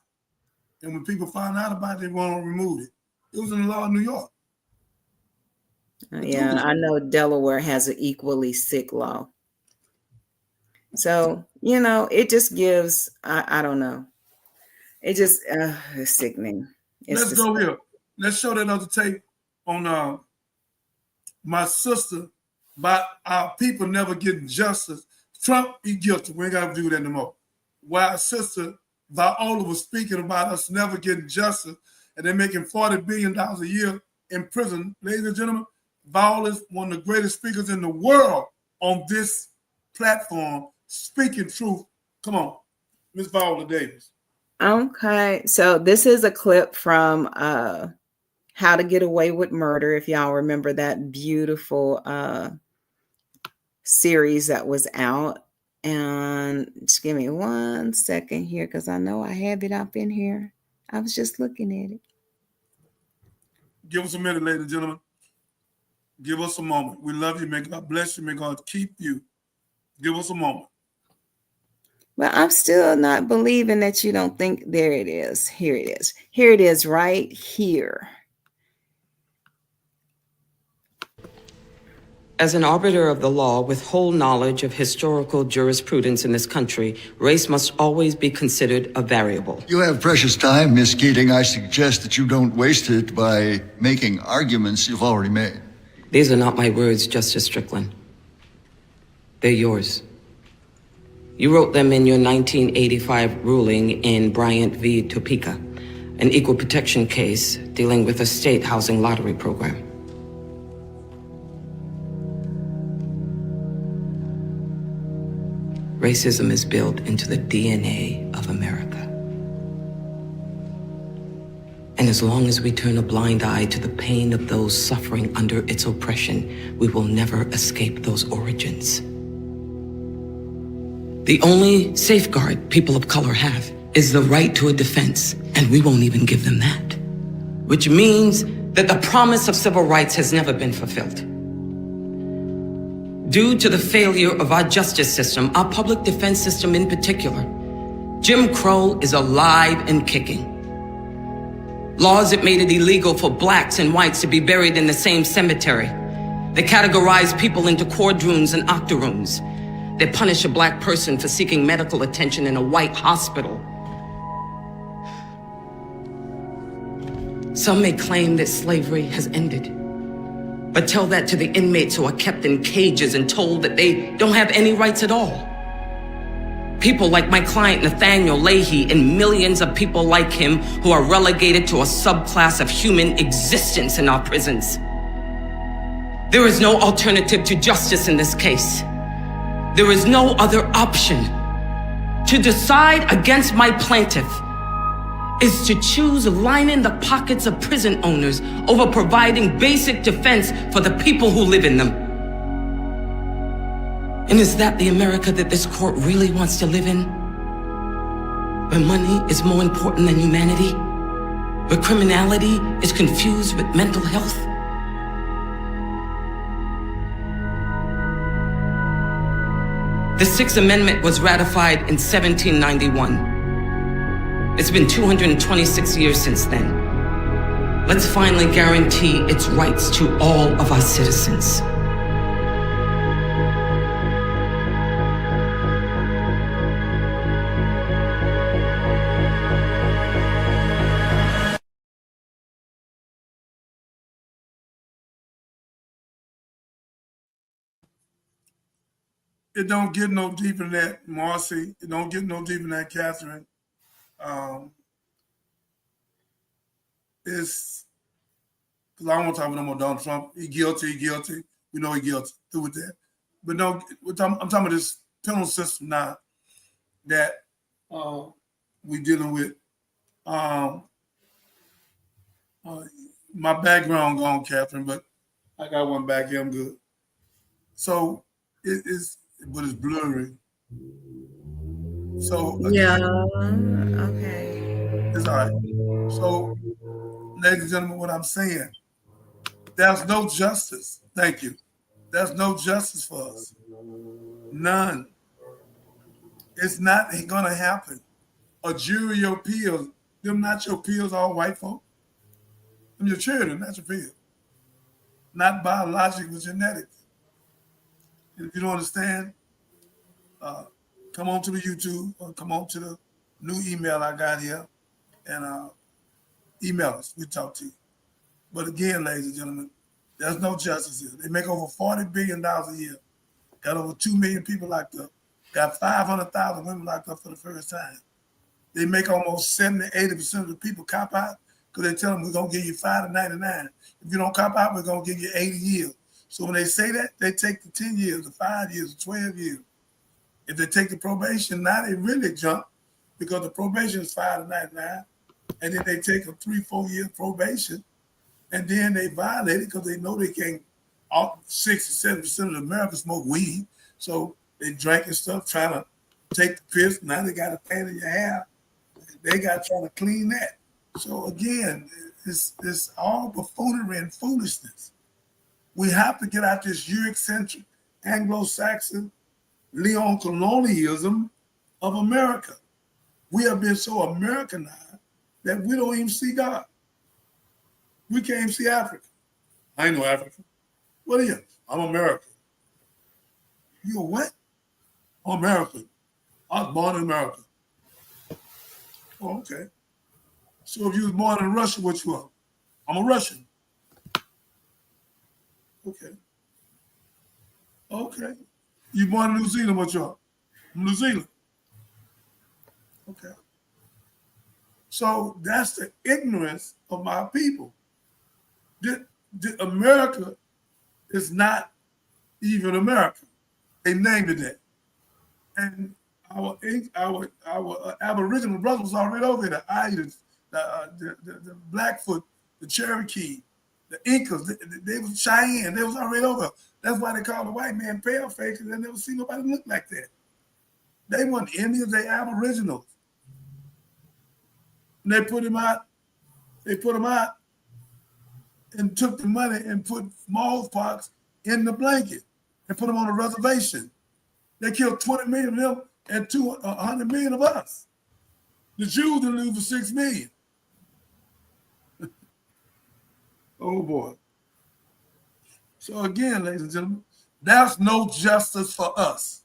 And when people found out about it, they want to remove it. It was in the law in New York. Yeah, I know Delaware has an equally sick law. So, it just gives, I don't know. It just, it's sickening. Let's go here. Let's show that other tape on my sister, about our people never getting justice. Trump, he guilty. We ain't got to do that no more. While our sister, Viola, was speaking about us never getting justice, and they're making $40 billion a year in prison. Ladies and gentlemen, Viola is one of the greatest speakers in the world on this platform, speaking truth. Come on, Miss Viola Davis. Okay, so this is a clip from How to Get Away with Murder, if y'all remember that beautiful series that was out. And just give me 1 second here, because I know I have it up in here. I was just looking at it. Give us a minute, ladies and gentlemen. Give us a moment. We love you. May God bless you. May God keep you. Give us a moment. Well, I'm still not believing that you don't think. There it is. Here it is. Here it is right here. As an arbiter of the law with whole knowledge of historical jurisprudence in this country, race must always be considered a variable. You have precious time, Miss Keating. I suggest that you don't waste it by making arguments you've already made. These are not my words, Justice Strickland. They're yours. You wrote them in your 1985 ruling in Bryant v. Topeka, an equal protection case dealing with a state housing lottery program. Racism is built into the DNA of America. And as long as we turn a blind eye to the pain of those suffering under its oppression, we will never escape those origins. The only safeguard people of color have is the right to a defense, and we won't even give them that. Which means that the promise of civil rights has never been fulfilled. Due to the failure of our justice system, our public defense system in particular, Jim Crow is alive and kicking. Laws that made it illegal for blacks and whites to be buried in the same cemetery. They categorize people into quadroons and octoroons. They punish a black person for seeking medical attention in a white hospital. Some may claim that slavery has ended. but tell that to the inmates who are kept in cages and told that they don't have any rights at all. People like my client Nathaniel Leahy and millions of people like him who are relegated to a subclass of human existence in our prisons. There is no alternative to justice in this case. There is no other option. To decide against my plaintiff is to choose lining the pockets of prison owners over providing basic defense for the people who live in them. And is that the America that this court really wants to live in? Where money is more important than humanity? Where criminality is confused with mental health? The Sixth Amendment was ratified in 1791. It's been 226 years since then. Let's finally guarantee its rights to all of our citizens. It don't get no deeper than that, Marcy. It don't get no deeper than that, Catherine. It's because I don't want to talk about no more Donald Trump. He guilty. We know he guilty. Through with that. But no, I'm talking about this penal system now that we dealing with. My background gone, Catherine, but I got one back here. I'm good. So but it's blurry. So again, okay. It's all right. So, ladies and gentlemen, what I'm saying, there's no justice. Thank you. There's no justice for us. None. It's not going to happen. A jury your peers, them not your peers, all white folk. Them your children, not your peers. Not biological, genetic. If you don't understand, come on to the YouTube or come on to the new email I got here and email us. We talk to you. But again, ladies and gentlemen, there's no justice here. They make over $40 billion a year. Got over 2 million people locked up. Got 500,000 women locked up for the first time. They make almost 70, 80% of the people cop out because they tell them we're going to give you 5 to 99. If you don't cop out, we're going to give you 80 years. So when they say that, they take the 10 years, the 5 years, the 12 years. If they take the probation, now they really jump because the probation is 5 to 99. And then they take a 3-4 year probation and then they violate it because they know they can't. 60-70% of America smoke weed. So they drinking stuff, trying to take the piss. Now they got a pain in your hair. They got trying to clean that. So again, it's all buffoonery and foolishness. We have to get out this Eurocentric, Anglo-Saxon, neo-colonialism of America. We have been so Americanized that we don't even see God. We can't even see Africa. I ain't no African. What are you? I'm American. You a what? I'm American. I was born in America. Oh, okay. So if you was born in Russia, what you are? I'm a Russian. Okay. Okay. You born in New Zealand, what you are? I'm New Zealand. Okay. So that's the ignorance of my people. America is not even America. They named it that. And our Aboriginal brothers was already over there. The Idas, the Blackfoot, the Cherokee, the Incas, they was Cheyenne. They was already over there. That's why they call the white man pale face, because they never see nobody look like that. They weren't Indians, they Aboriginals. And they put them out. They put them out and took the money and put smallpox in the blanket and put them on a reservation. They killed 20 million of them and 100 million of us. The Jews didn't lose for 6 million. Oh boy. So again, ladies and gentlemen, there's no justice for us.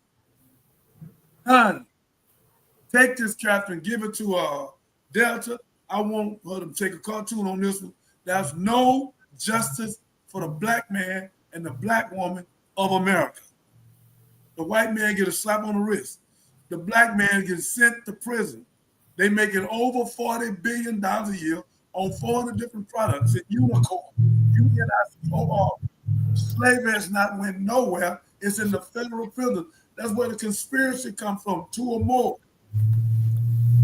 Honey, take this captain, give it to Delta. I want her to take a cartoon on this one. There's no justice for the black man and the black woman of America. The white man get a slap on the wrist. The black man gets sent to prison. They making over $40 billion a year on 400 different products at Unicorn. Slavery has not went nowhere. It's in the federal prison. That's where the conspiracy come from, 2 or more.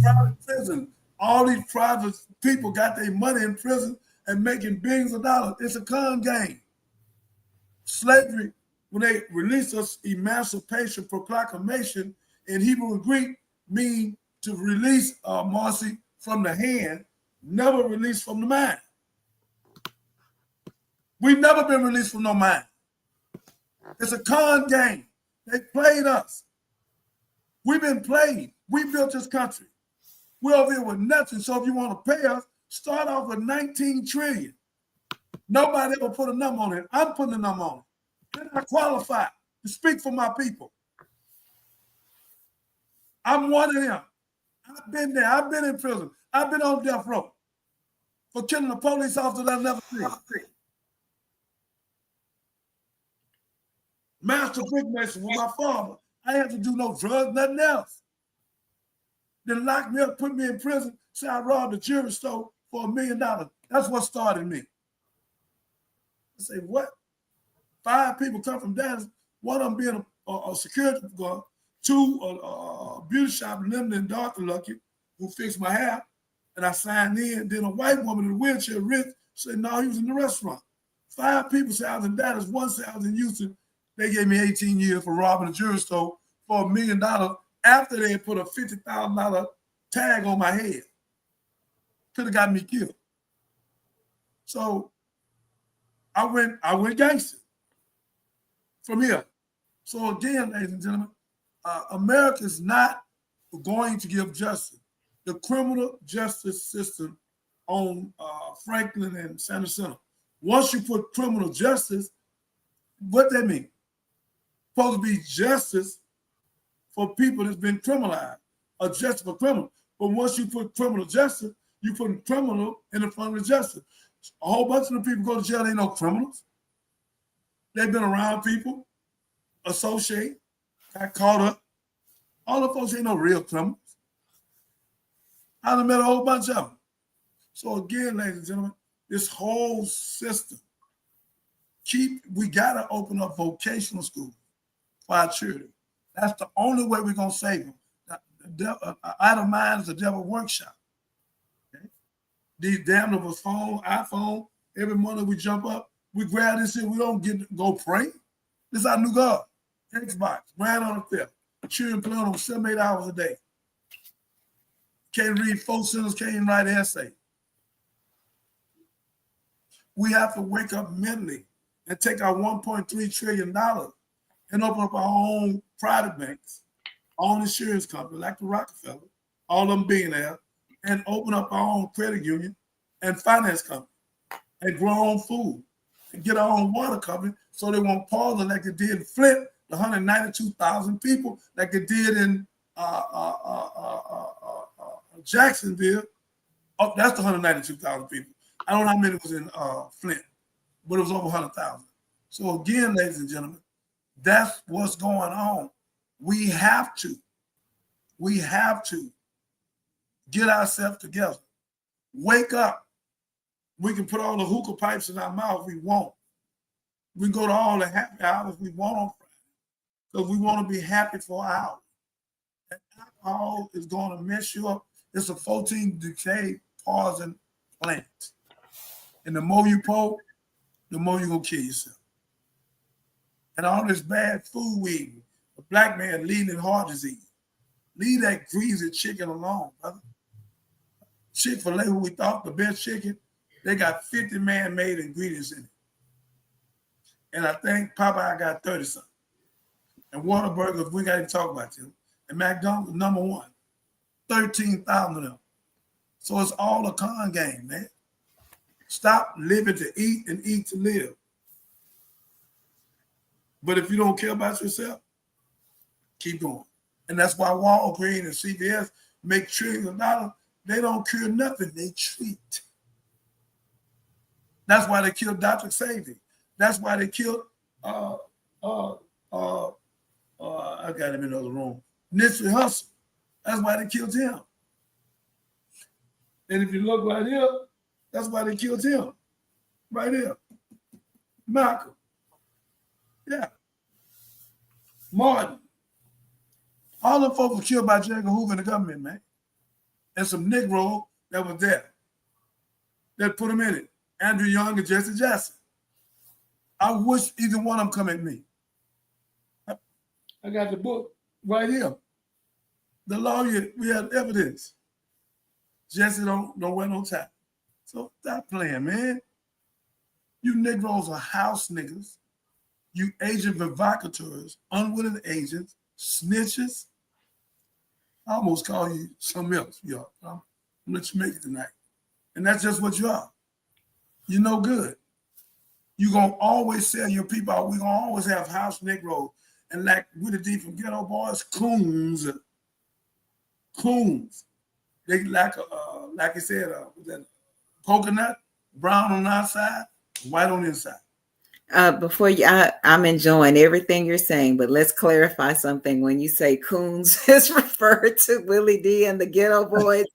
Private prison. All these private people got their money in prison and making billions of dollars. It's a con game. Slavery, when they released us, Emancipation Proclamation in Hebrew and Greek, mean to release Marcy from the hand, never released from the mind. We've never been released from no mind. It's a con game. They played us. We've been played. We built this country. We're over here with nothing. So if you want to pay us, start off with 19 trillion. Nobody ever put a number on it. I'm putting a number on it. Then I qualify to speak for my people. I'm one of them. I've been there. I've been in prison. I've been on death row for killing a police officer that I never seen. Master brickmason with my father. I had to do no drugs, nothing else. Then lock me up, put me in prison, say I robbed a jewelry store for $1 million. That's what started me. I say, what? 5 people come from Dallas, one of them being a security guard, 2 a beauty shop, Linda and Dr. Lucky, who fixed my hair, and I signed in. Then a white woman in a wheelchair, Rich, said, no, he was in the restaurant. 5 people said I was in Dallas, 1 said I was in Houston. They gave me 18 years for robbing a jewelry store for $1 million after they had put a $50,000 tag on my head. Could have got me killed. So I went gangster from here. So again, ladies and gentlemen, America is not going to give justice. The criminal justice system on Franklin and Santa Center. Once you put criminal justice, what that mean? Supposed to be justice for people that's been criminalized, or justice for criminal. But once you put criminal justice, you put criminal in the front of the justice. A whole bunch of the people go to jail, they know criminals. They've been around people, associate, got caught up. All the folks ain't no real criminals. I done met a whole bunch of them. So again, ladies and gentlemen, this whole system, we gotta open up vocational schools for our children. That's the only way we're gonna save them. Idle mind is the devil workshop. Okay? These damn of a iPhone, every morning we jump up, we grab this and we don't go pray. This is our new God. Xbox, right on the fifth. Children playing on 7-8 hours a day. Can't read 4 sentences, can't even write an essay. We have to wake up mentally and take our $1.3 trillion and open up our own private banks, own insurance company like the Rockefeller, all them billionaires, and open up our own credit union and finance company and grow our own food and get our own water company so they won't pause it like they did in Flint, the 192,000 people like they did in Jacksonville. Oh, that's the 192,000 people. I don't know how many was in Flint, but it was over 100,000. So again, ladies and gentlemen, that's what's going on. We have to get ourselves together. Wake up. We can put all the hookah pipes in our mouth we want. We can go to all the happy hours we want on Friday because we want to be happy for an hour. And alcohol is going to mess you up. It's a 14-decade poison plant. And the more you poke, the more you're going to kill yourself. And all this bad food we eat, a black man leading in heart disease. Leave that greasy chicken alone, brother. Chick-fil-A, who we thought the best chicken, they got 50 man-made ingredients in it. And I think Popeye got 30-something. And Whataburger, we got to talk about them. And McDonald's, number 1. 13,000 of them. So it's all a con game, man. Stop living to eat and eat to live. But if you don't care about yourself, keep going. And that's why Walgreens and CVS make trillions of dollars. They don't cure nothing, they treat. That's why they killed Dr. Xavier. That's why they killed. I got him in the other room. Nipsey Hussle. That's why they killed him. And if you look right here, that's why they killed him. Right here. Malcolm. Yeah. Martin. All them folks were killed by J. Edgar Hoover and the government, man. And some Negro that was there that put them in it. Andrew Young and Jesse Jackson. I wish either one of them come at me. I got the book right here. The lawyer, we have evidence. Jesse don't wear no tie. So stop playing, man. You Negroes are house niggas. You agent provocateurs, unwilling agents, snitches. I almost call you something else, y'all. I'm gonna let you make it tonight. And that's just what you are. You're no good. You're gonna always sell your people out. We're gonna always have house Negroes. And like Willie D from Ghetto Boys, coons. Coons. They like I said, that coconut, brown on the outside, white on the inside. Before you, I'm enjoying everything you're saying, but let's clarify something. When you say coons, it's referred to Willie D and the Ghetto Boys.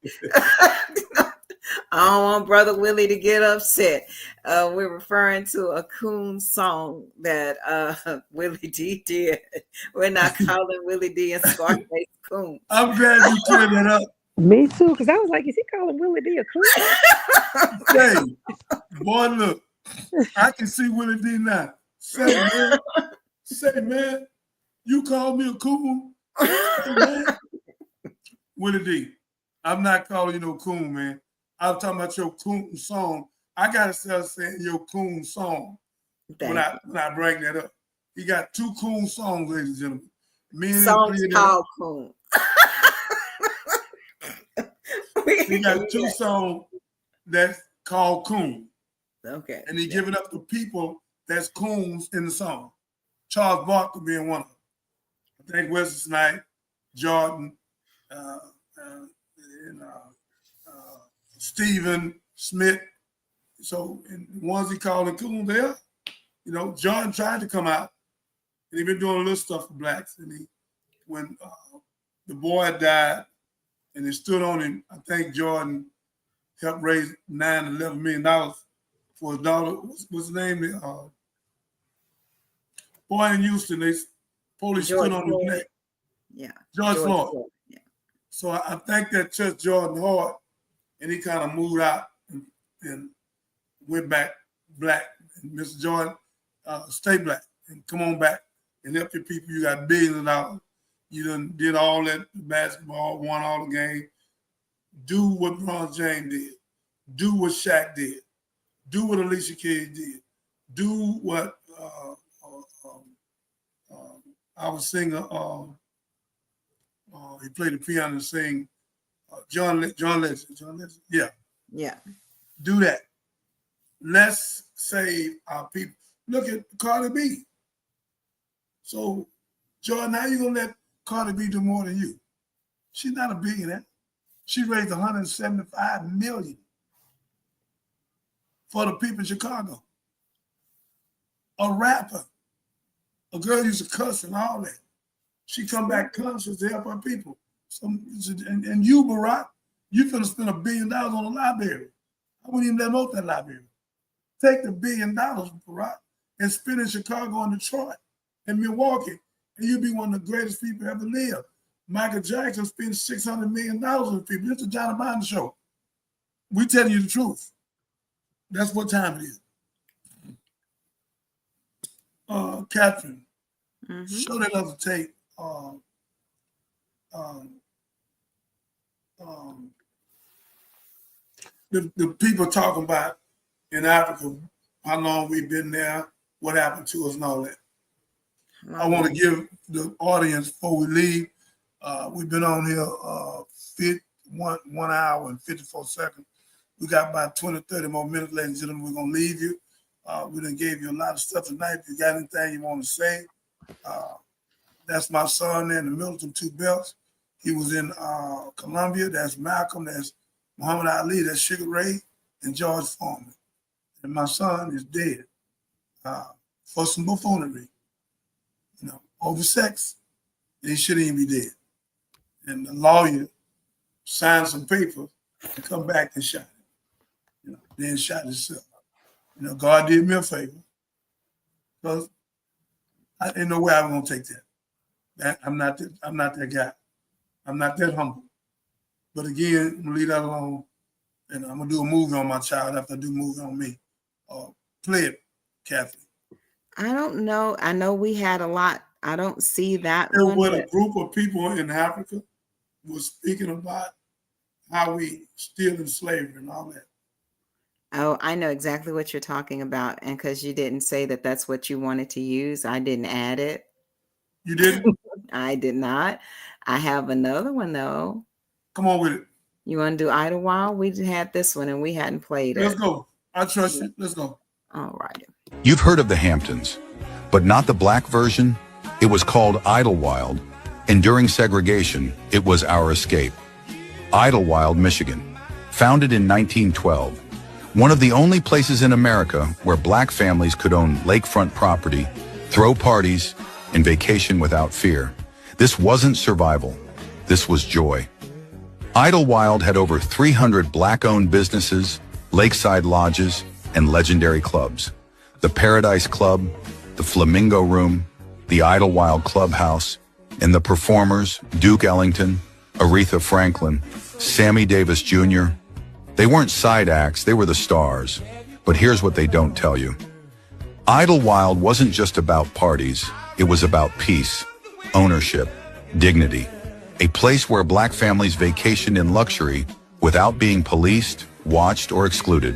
I don't want Brother Willie to get upset. We're referring to a coon song that Willie D did. We're not calling Willie D and Scarface coon. I'm glad you cleared that up. Me too, because I was like, is he calling Willie D a coon? Hey, boy, look, I can see Willie D now. Say, man, you call me a coon? Say, man. Willie D, I'm not calling you no coon, man. I'm talking about your coon song. I gotta start saying your coon song when I bring that up. He got two coon songs, ladies and gentlemen. Me and songs called coon. He got two songs that's called coon. Okay. And he giving up the people that's coons in the song. Charles Barkley being one of them. I think Wesley Snipes, Jordan, Stephen Smith. So, and the ones he called the coon there, you know, Jordan tried to come out, and he been doing a little stuff for blacks. And when the boy died, and they stood on him, I think Jordan helped raise $9 to $11 million for his daughter. What's his name? Boy in Houston, they police stood on his neck. Yeah. George Floyd. Yeah. So I think that touched Jordan hard, and he kind of moved out and went back black. And Mr. Jordan, stay black and come on back and help your people. You got billions of dollars. You done did all that basketball, won all the games. Do what Bron James did. Do what Shaq did. Do what Alicia Keys did. Do what our singer, he played the piano and sang, John Legend. Yeah. Yeah. Do that. Let's save our people. Look at Cardi B. So, Jordan, how you gonna let Cardi B do more than you? She's not a billionaire. She raised $175 million for the people in Chicago. A rapper, a girl used to cuss and all that. She come back conscious to help her people. So, and you, Barack, you finna spend $1 billion on a library. I wouldn't even let them open that library. Take the $1 billion, Barack, and spend in Chicago and Detroit and Milwaukee, and you'll be one of the greatest people ever lived. Michael Jackson spent $600 million on people. This is the Johnny Binder Show. We telling you the truth. That's what time it is. Catherine, show that other tape. The people talking about in Africa, how long we've been there, what happened to us and all that. I want to give the audience, before we leave, we've been on here 1 hour and 54 seconds. We got about 20, 30 more minutes, ladies and gentlemen. We're going to leave you. We done gave you a lot of stuff tonight. If you got anything you want to say, that's my son there in the Milton Two Belts. He was in Colombia. That's Malcolm. That's Muhammad Ali. That's Sugar Ray and George Foreman. And my son is dead. for some buffoonery, over sex. He shouldn't even be dead. And the lawyer signed some papers and come back and shot him. Then shot himself. God did me a favor because I didn't know where I was gonna take that. I'm not that guy. I'm not that humble. But again, I'm gonna leave that alone. And I'm gonna do a movie on my child after I do a movie on me. Play it, Kathy. I don't know. I know we had a lot. I don't see that There one. was a group of people in Africa was speaking about how we still in slavery and all that. Oh, I know exactly what you're talking about. And because you didn't say that that's what you wanted to use, I didn't add it. You didn't? I did not. I have another one though. Come on with it. You want to do Idlewild? We had this one and we hadn't played it. Let's go. I trust you. Let's go. All right. You've heard of the Hamptons, but not the black version. It was called Idlewild, and during segregation, it was our escape. Idlewild, Michigan, founded in 1912, one of the only places in America where black families could own lakefront property, throw parties, and vacation without fear. This wasn't survival. This was joy. Idlewild had over 300 black-owned businesses, lakeside lodges, and legendary clubs. The Paradise Club, the Flamingo Room, the Idlewild Clubhouse, and the performers, Duke Ellington, Aretha Franklin, Sammy Davis Jr. They weren't side acts, they were the stars. But here's what they don't tell you. Idlewild wasn't just about parties, it was about peace, ownership, dignity. A place where black families vacationed in luxury without being policed, watched, or excluded.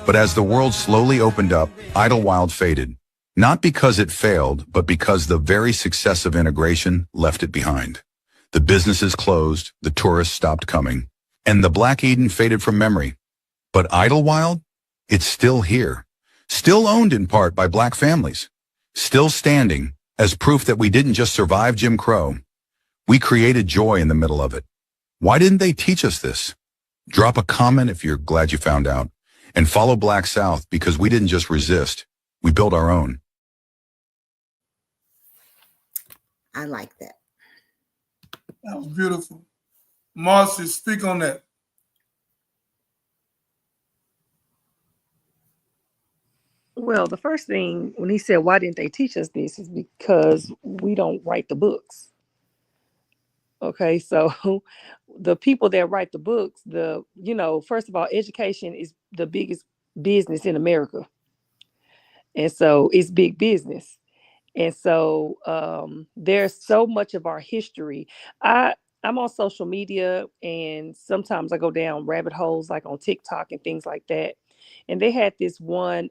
But as the world slowly opened up, Idlewild faded. Not because it failed, but because the very success of integration left it behind. The businesses closed, the tourists stopped coming, and the Black Eden faded from memory. But Idlewild? It's still here. Still owned in part by black families. Still standing as proof that we didn't just survive Jim Crow. We created joy in the middle of it. Why didn't they teach us this? Drop a comment if you're glad you found out. And follow Black South because we didn't just resist. We built our own. I like that. That was beautiful. Marcy, speak on that. Well, the first thing when he said, why didn't they teach us this, is because we don't write the books. Okay, so the people that write the books, first of all, education is the biggest business in America. And so it's big business. And so there's so much of our history. I'm on social media, and sometimes I go down rabbit holes like on TikTok and things like that. And they had this one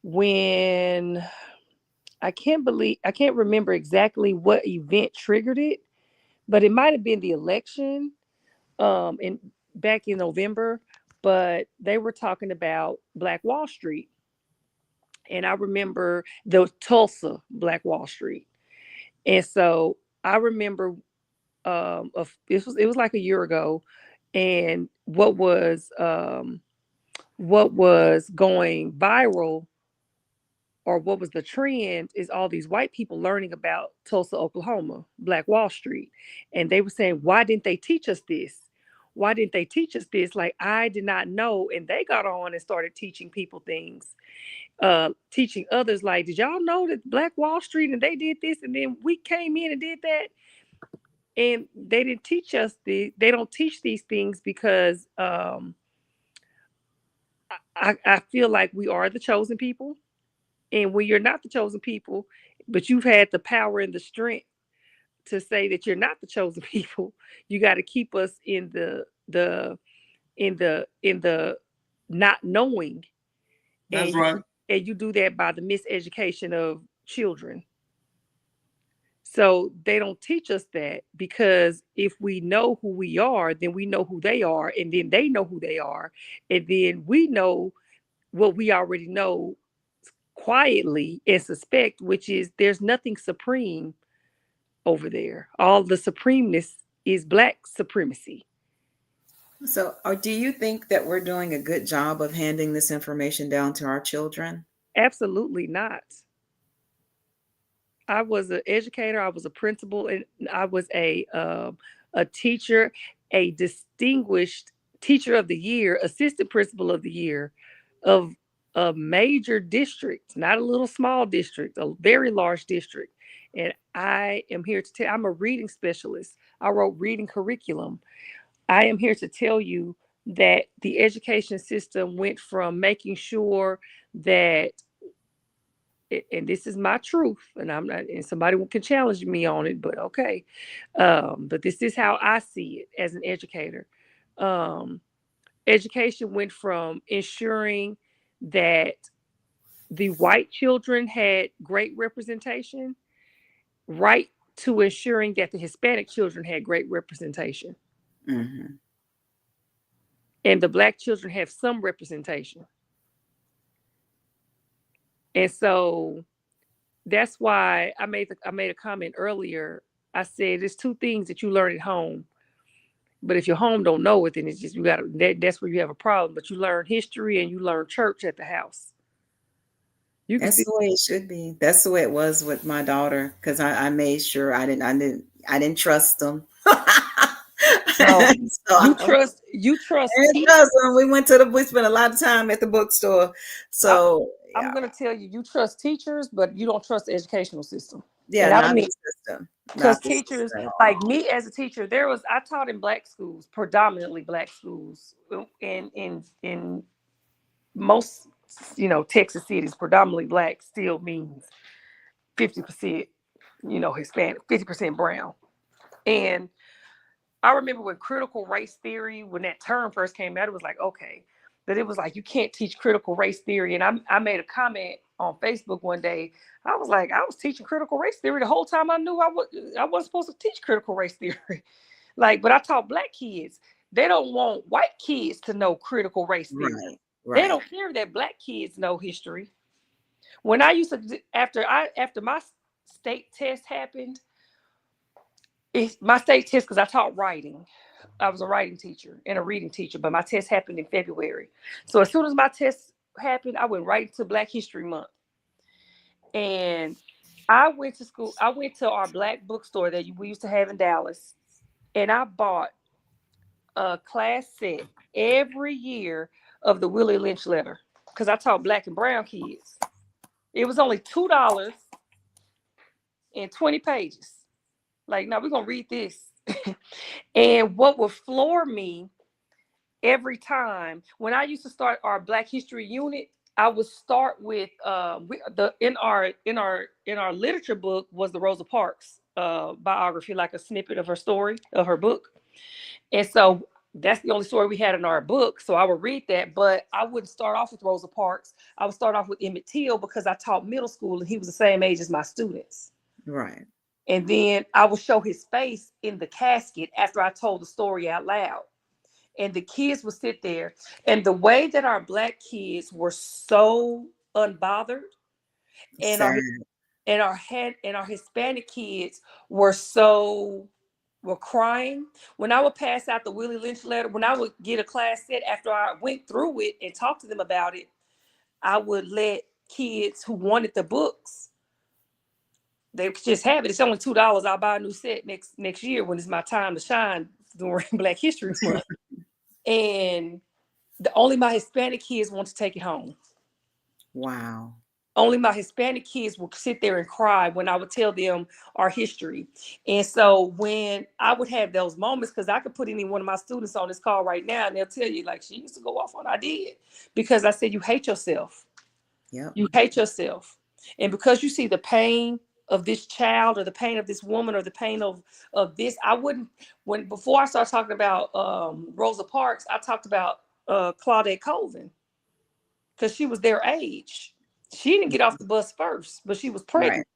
when I can't remember exactly what event triggered it, but it might have been the election back in November. But they were talking about Black Wall Street. And I remember the Tulsa Black Wall Street. And so I remember it was like a year ago, and what was going viral, or what was the trend, is all these white people learning about Tulsa, Oklahoma, Black Wall Street. And they were saying, why didn't they teach us this? Why didn't they teach us this? Like, I did not know. And they got on and started teaching people things. Teaching others, like, did y'all know that Black Wall Street and they did this, and then we came in and did that? And they didn't teach us they don't teach these things because I feel like we are the chosen people. And when you're not the chosen people, but you've had the power and the strength to say that you're not the chosen people, you got to keep us in the not knowing. That's right. And you do that by the miseducation of children. So they don't teach us that, because if we know who we are, then we know who they are, and then they know who they are, and then we know what we already know quietly and suspect, which is there's nothing supreme over there. All the supremeness is Black supremacy. So, or do you think that we're doing a good job of handing this information down to our children? Absolutely not. I was an educator. I was a principal, and I was a teacher, a distinguished teacher of the year, assistant principal of the year, of a major district, not a little small district, a very large district. And I am here to tell. I'm a reading specialist. I wrote reading curriculum. I am here to tell you that the education system went from making sure that, and this is my truth, and I'm not, and somebody can challenge me on it, but okay. But this is how I see it as an educator. Um, Education went from ensuring that the white children had great representation, right, to ensuring that the Hispanic children had great representation. Mm-hmm. And the black children have some representation. And so that's why I made a comment earlier. I said there's two things that you learn at home. But if your home don't know it, then it's just that's where you have a problem. But you learn history and you learn church at the house. You can That's see the way it should be. That's the way it was with my daughter, because I made sure I didn't trust them. no, So you I trust didn't trust them. We spent a lot of time at the bookstore. So I'm gonna tell you, you trust teachers, but you don't trust the educational system. yeah, And I don't not mean the system. because Not the teachers, system. like me as a teacher, I taught in black schools, predominantly black schools, in most, Texas cities. Predominantly black still means 50%, Hispanic, 50% brown. And I remember when critical race theory, when that term first came out, it was like, okay, but it was like, you can't teach critical race theory. And I made a comment on Facebook one day. I was like, I was teaching critical race theory the whole time. I knew I wasn't supposed to teach critical race theory. Like, but I taught black kids. They don't want white kids to know critical race theory. Right. They Right. don't care that black kids know history. When I used to, after my state test happened, my state test, because I taught writing. I was a writing teacher and a reading teacher, but my test happened in February. So as soon as my test happened, I went right to Black History Month. And I went to school. I went to our black bookstore that we used to have in Dallas, and I bought a class set every year of the Willie Lynch letter, because I taught black and brown kids. It was only $2 and 20 pages. Like, now we're going to read this. And what would floor me every time, when I used to start our Black History unit, I would start with in our literature book was the Rosa Parks biography, like a snippet of her story, of her book. And so that's the only story we had in our book. So I would read that, but I wouldn't start off with Rosa Parks. I would start off with Emmett Till, because I taught middle school and he was the same age as my students. Right. And then I would show his face in the casket after I told the story out loud. And the kids would sit there. And the way that our black kids were so unbothered, and our Hispanic kids were crying. When I would pass out the Willie Lynch letter, when I would get a class set after I went through it and talked to them about it, I would let kids who wanted the books, they just have it. It's only $2. I'll buy a new set next year when it's my time to shine during Black History Month. And only my Hispanic kids want to take it home. Wow. Only my Hispanic kids will sit there and cry when I would tell them our history. And so when I would have those moments, because I could put any one of my students on this call right now and they'll tell you, like, she used to go off on, I did. Because I said, you hate yourself. Yep. You hate yourself. And because you see the pain of this child, or the pain of this woman, or the pain of this, I wouldn't, before I started talking about Rosa Parks, I talked about Claudette Colvin, because she was their age. She didn't get off the bus first, but she was pregnant. Right.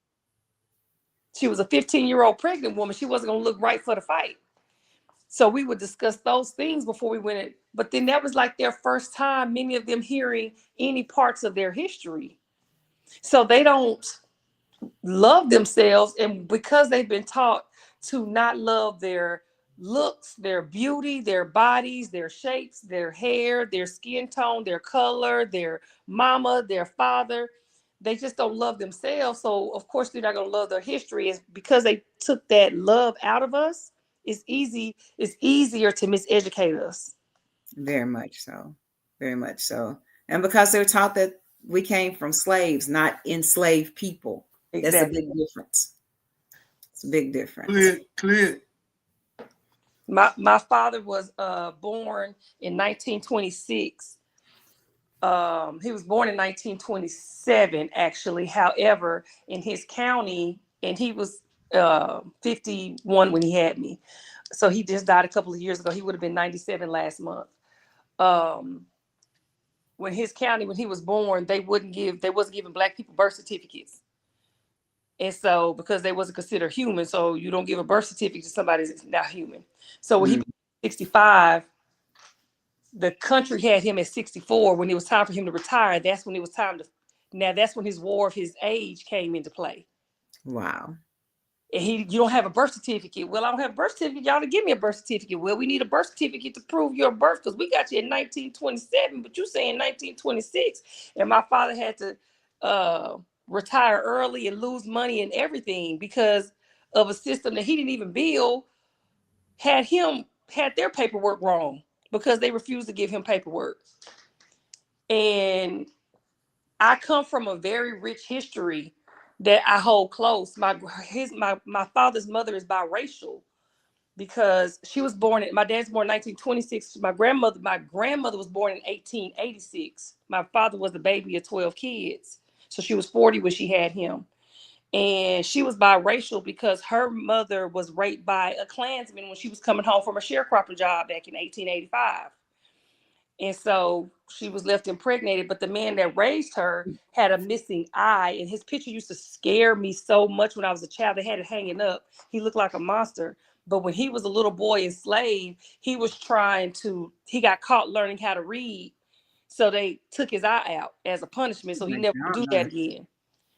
She was a 15-year-old pregnant woman. She wasn't going to look right for the fight. So we would discuss those things before we went in. But then that was like their first time, many of them, hearing any parts of their history. So they don't love themselves. And because they've been taught to not love their looks, their beauty, their bodies, their shapes, their hair, their skin tone, their color, their mama, their father, they just don't love themselves. So of course they're not gonna love their history. Is because they took that love out of us. It's easier to miseducate us. Very much so. Very much so. And because they're taught that we came from slaves, not enslaved people. That's a Exactly. big difference. It's a big difference. Clear. My father was born in 1926. He was born in 1927, actually. However, in his county, and he was 51 when he had me. So he just died a couple of years ago. He would have been 97 last month. When his county, when he was born, they wasn't giving black people birth certificates. And so, because they wasn't considered human, so you don't give a birth certificate to somebody that's not human. So when he was 65, the country had him at 64. When it was time for him to retire, that's when it was time to. Now that's when his war of his age came into play. Wow. And you don't have a birth certificate. Well, I don't have a birth certificate. Y'all to give me a birth certificate. Well, we need a birth certificate to prove your birth because we got you in 1927, but you saying 1926. And my father had to retire early and lose money and everything because of a system that he didn't even build, had their paperwork wrong because they refused to give him paperwork. And I come from a very rich history that I hold close. My father's mother is biracial because she was born my dad's born in 1926. My grandmother was born in 1886. My father was the baby of 12 kids. So she was 40 when she had him. And she was biracial because her mother was raped by a Klansman when she was coming home from a sharecropping job back in 1885. And so she was left impregnated, but the man that raised her had a missing eye, and his picture used to scare me so much when I was a child. They had it hanging up. He looked like a monster. But when he was a little boy enslaved, he got caught learning how to read. So they took his eye out as a punishment, so he never would do that again.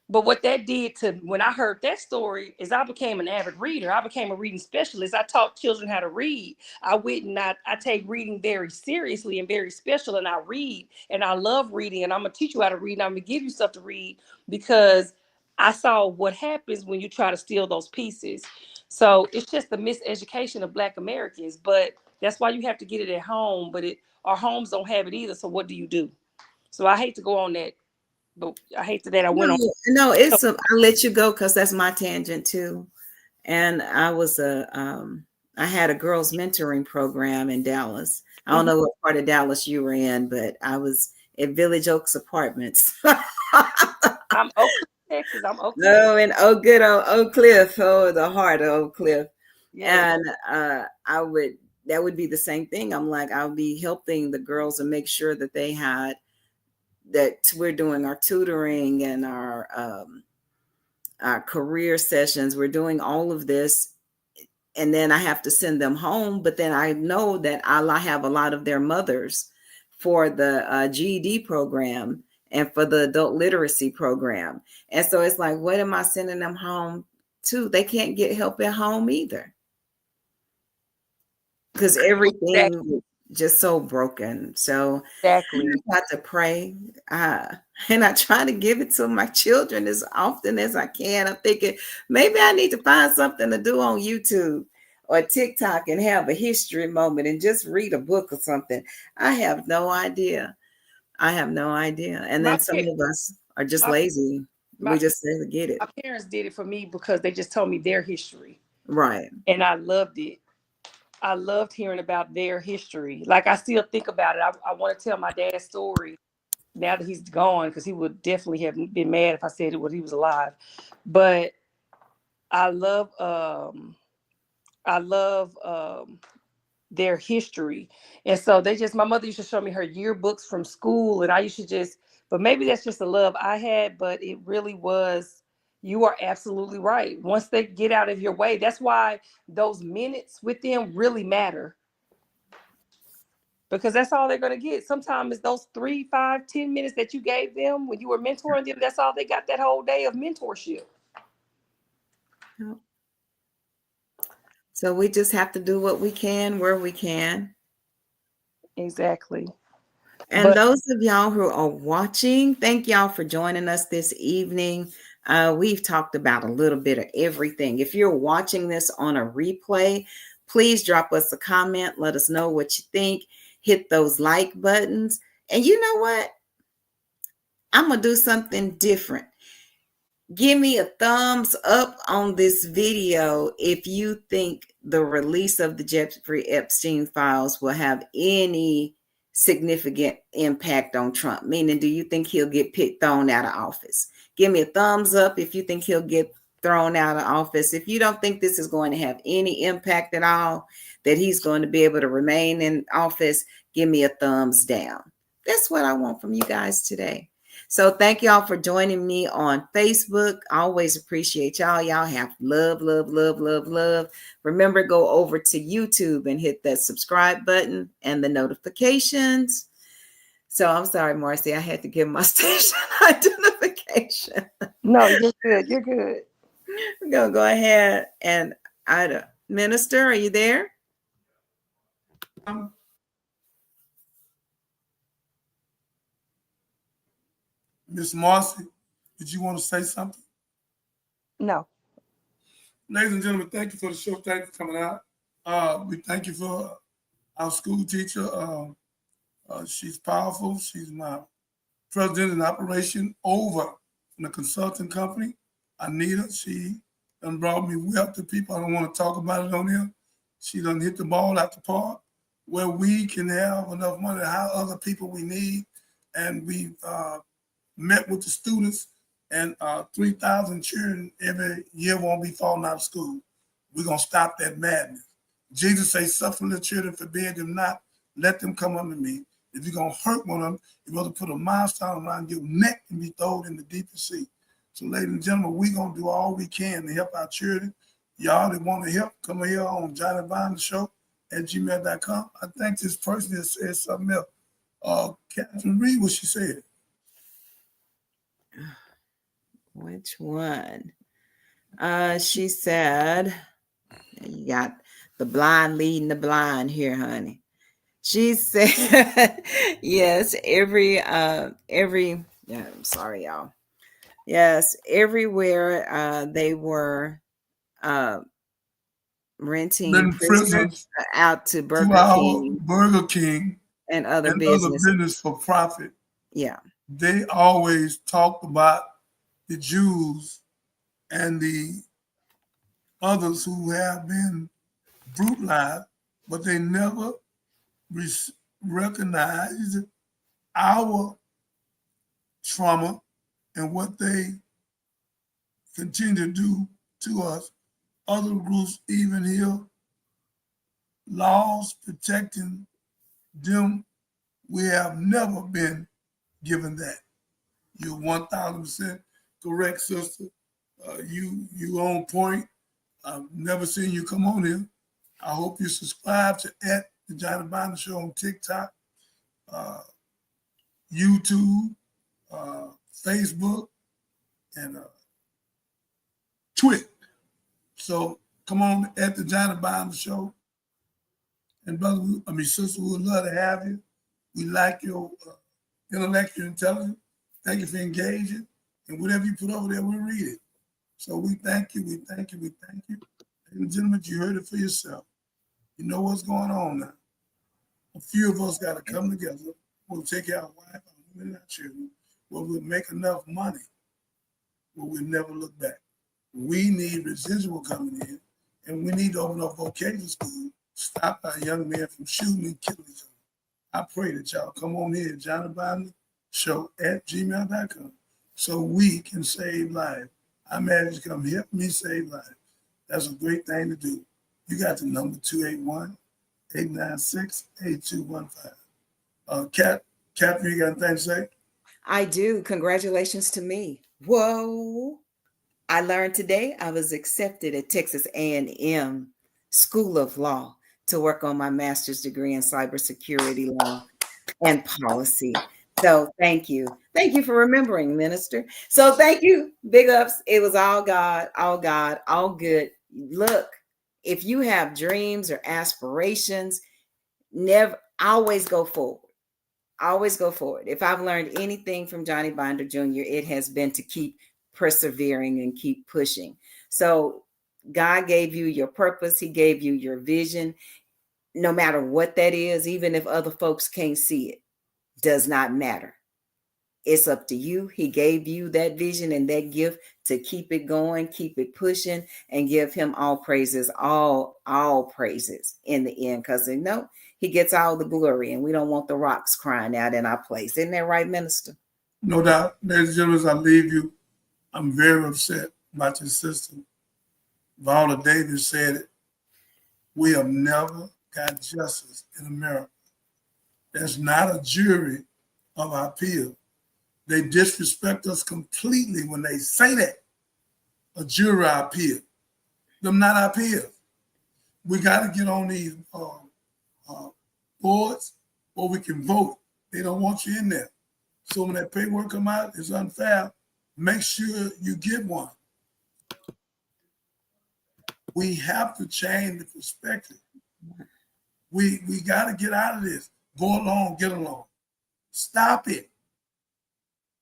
But what that did to, when I heard that story, is I became an avid reader. I became a reading specialist. I taught children how to read. I take reading very seriously and very special, and I read, and I love reading, and I'm gonna teach you how to read, and I'm gonna give you stuff to read because I saw what happens when you try to steal those pieces. So it's just the miseducation of Black Americans, but that's why you have to get it at home. But our homes don't have it either. So what do you do? So I hate to go on that. But I hate that I went on. No, I'll let you go because that's my tangent too. And I had a girls mentoring program in Dallas. I don't know what part of Dallas you were in, but I was at Village Oaks Apartments. I'm Oak Cliff, Texas. I'm Oak Cliff. No, in good old Oak Cliff, the heart of Oak Cliff. Yeah. And that would be the same thing. I'm like, I'll be helping the girls and make sure that they had that we're doing our tutoring and our career sessions. We're doing all of this. And then I have to send them home. But then I know that I have a lot of their mothers for the GED program and for the adult literacy program. And so it's like, what am I sending them home to? They can't get help at home either. Because everything is just so broken. So exactly. I have to pray. And I try to give it to my children as often as I can. I'm thinking maybe I need to find something to do on YouTube or TikTok and have a history moment and just read a book or something. I have no idea. And then some of us are just lazy. We just say forget it. My parents did it for me because they just told me their history. Right. And I loved it. I loved hearing about their history. Like, I still think about it. I want to tell my dad's story now that he's gone, because he would definitely have been mad if I said it when he was alive. But I love their history. And so my mother used to show me her yearbooks from school, and I used to but maybe that's just the love I had, but it really was. You are absolutely right. Once they get out of your way, that's why those minutes with them really matter. Because that's all they're going to get. Sometimes it's those 3, 5, 10 minutes that you gave them when you were mentoring them. That's all they got that whole day of mentorship. Yep. So we just have to do what we can where we can. Exactly. And those of y'all who are watching, thank y'all for joining us this evening. We've talked about a little bit of everything. If you're watching this on a replay, please drop us a comment. Let us know what you think. Hit those like buttons. And you know what? I'm going to do something different. Give me a thumbs up on this video if you think the release of the Jeffrey Epstein files will have any significant impact on Trump. Meaning, do you think he'll get thrown out of office? Give me a thumbs up if you think he'll get thrown out of office. If you don't think this is going to have any impact at all, that he's going to be able to remain in office, give me a thumbs down. That's what I want from you guys today. So thank y'all for joining me on Facebook. I always appreciate y'all. Y'all have love, love, love, love, love. Remember, go over to YouTube and hit that subscribe button and the notifications. So I'm sorry, Marcy, I had to give my station identification. No, you're good. You're good. We're going to go ahead and Minister, are you there? Miss Marcy, did you want to say something? No. Ladies and gentlemen, thank you for the show. Thank you for coming out. We thank you for our school teacher. She's powerful. She's my president in operation over from the consulting company. Anita, she done brought me wealth to people. I don't want to talk about it on here. She done hit the ball out the park where we can have enough money to hire other people we need. And we met with the students, and 3,000 children every year won't be falling out of school. We're going to stop that madness. Jesus says, suffer the children, forbid them not, let them come unto me. If you're going to hurt one of them, you're going to put a milestone around your neck and be thrown in the deepest sea. So, ladies and gentlemen, we're going to do all we can to help our children. Y'all that want to help, come here on Johnny Binder Show at gmail.com. I think this person has said something else. Catherine, read what she said. Which one? She said, you got the blind leading the blind here, honey. She said, yes, yeah, I'm sorry, y'all. Yes, everywhere they were renting prisoners out to Burger King and other business for profit. Yeah. They always talked about the Jews and the others who have been brutalized, but they never recognized our trauma and what they continue to do to us. Other groups even here, laws protecting them. We have never been given that. You're 1,000% correct, sister. You on point. I've never seen you come on here. I hope you subscribe to the Johnny Binder Show on TikTok, YouTube, Facebook, and Twitter. So come on at the Johnny Binder Show. And brother, sister, we would love to have you. We like your intellectual intelligence. Thank you for engaging. And whatever you put over there, we read it. So we thank you, we thank you, we thank you. Ladies and gentlemen, you heard it for yourself. You know what's going on now. A few of us got to come together. We'll take our wife, our women, and our children, where we'll make enough money where we'll never look back. We need residual coming in, and we need to open up vocational school, stop our young men from shooting and killing each other. I pray that y'all come on here, Johnny Binder Show at gmail.com, so we can save lives. I'm asking you to come help me save lives. That's a great thing to do. You got the number 281-896-8215. Catherine, you got anything to say? I do. Congratulations to me. Whoa. I learned today I was accepted at Texas A&M School of Law to work on my master's degree in cybersecurity law and policy. So thank you. Thank you for remembering, Minister. So thank you. Big ups. It was all God, all good. Look, if you have dreams or aspirations, never always go forward. Always go forward. If I've learned anything from Johnny Binder Jr., it has been to keep persevering and keep pushing. So God gave you your purpose. He gave you your vision. No matter what that is, even if other folks can't see it, does not matter. It's up to you. He gave you that vision and that gift to keep it going, keep it pushing, and give him all praises, all praises in the end. Because he gets all the glory, and we don't want the rocks crying out in our place. Isn't that right, Minister? No doubt. Ladies and gentlemen, as I leave you, I'm very upset about your system. Viola Davis said it. We have never got justice in America. There's not a jury of our peers. They disrespect us completely when they say that. A jury of our peers. Them not our peers. We got to get on these boards where we can vote. They don't want you in there. So when that paperwork come out, it's unfair. Make sure you get one. We have to change the perspective. We got to get out of this. Go along, get along. Stop it.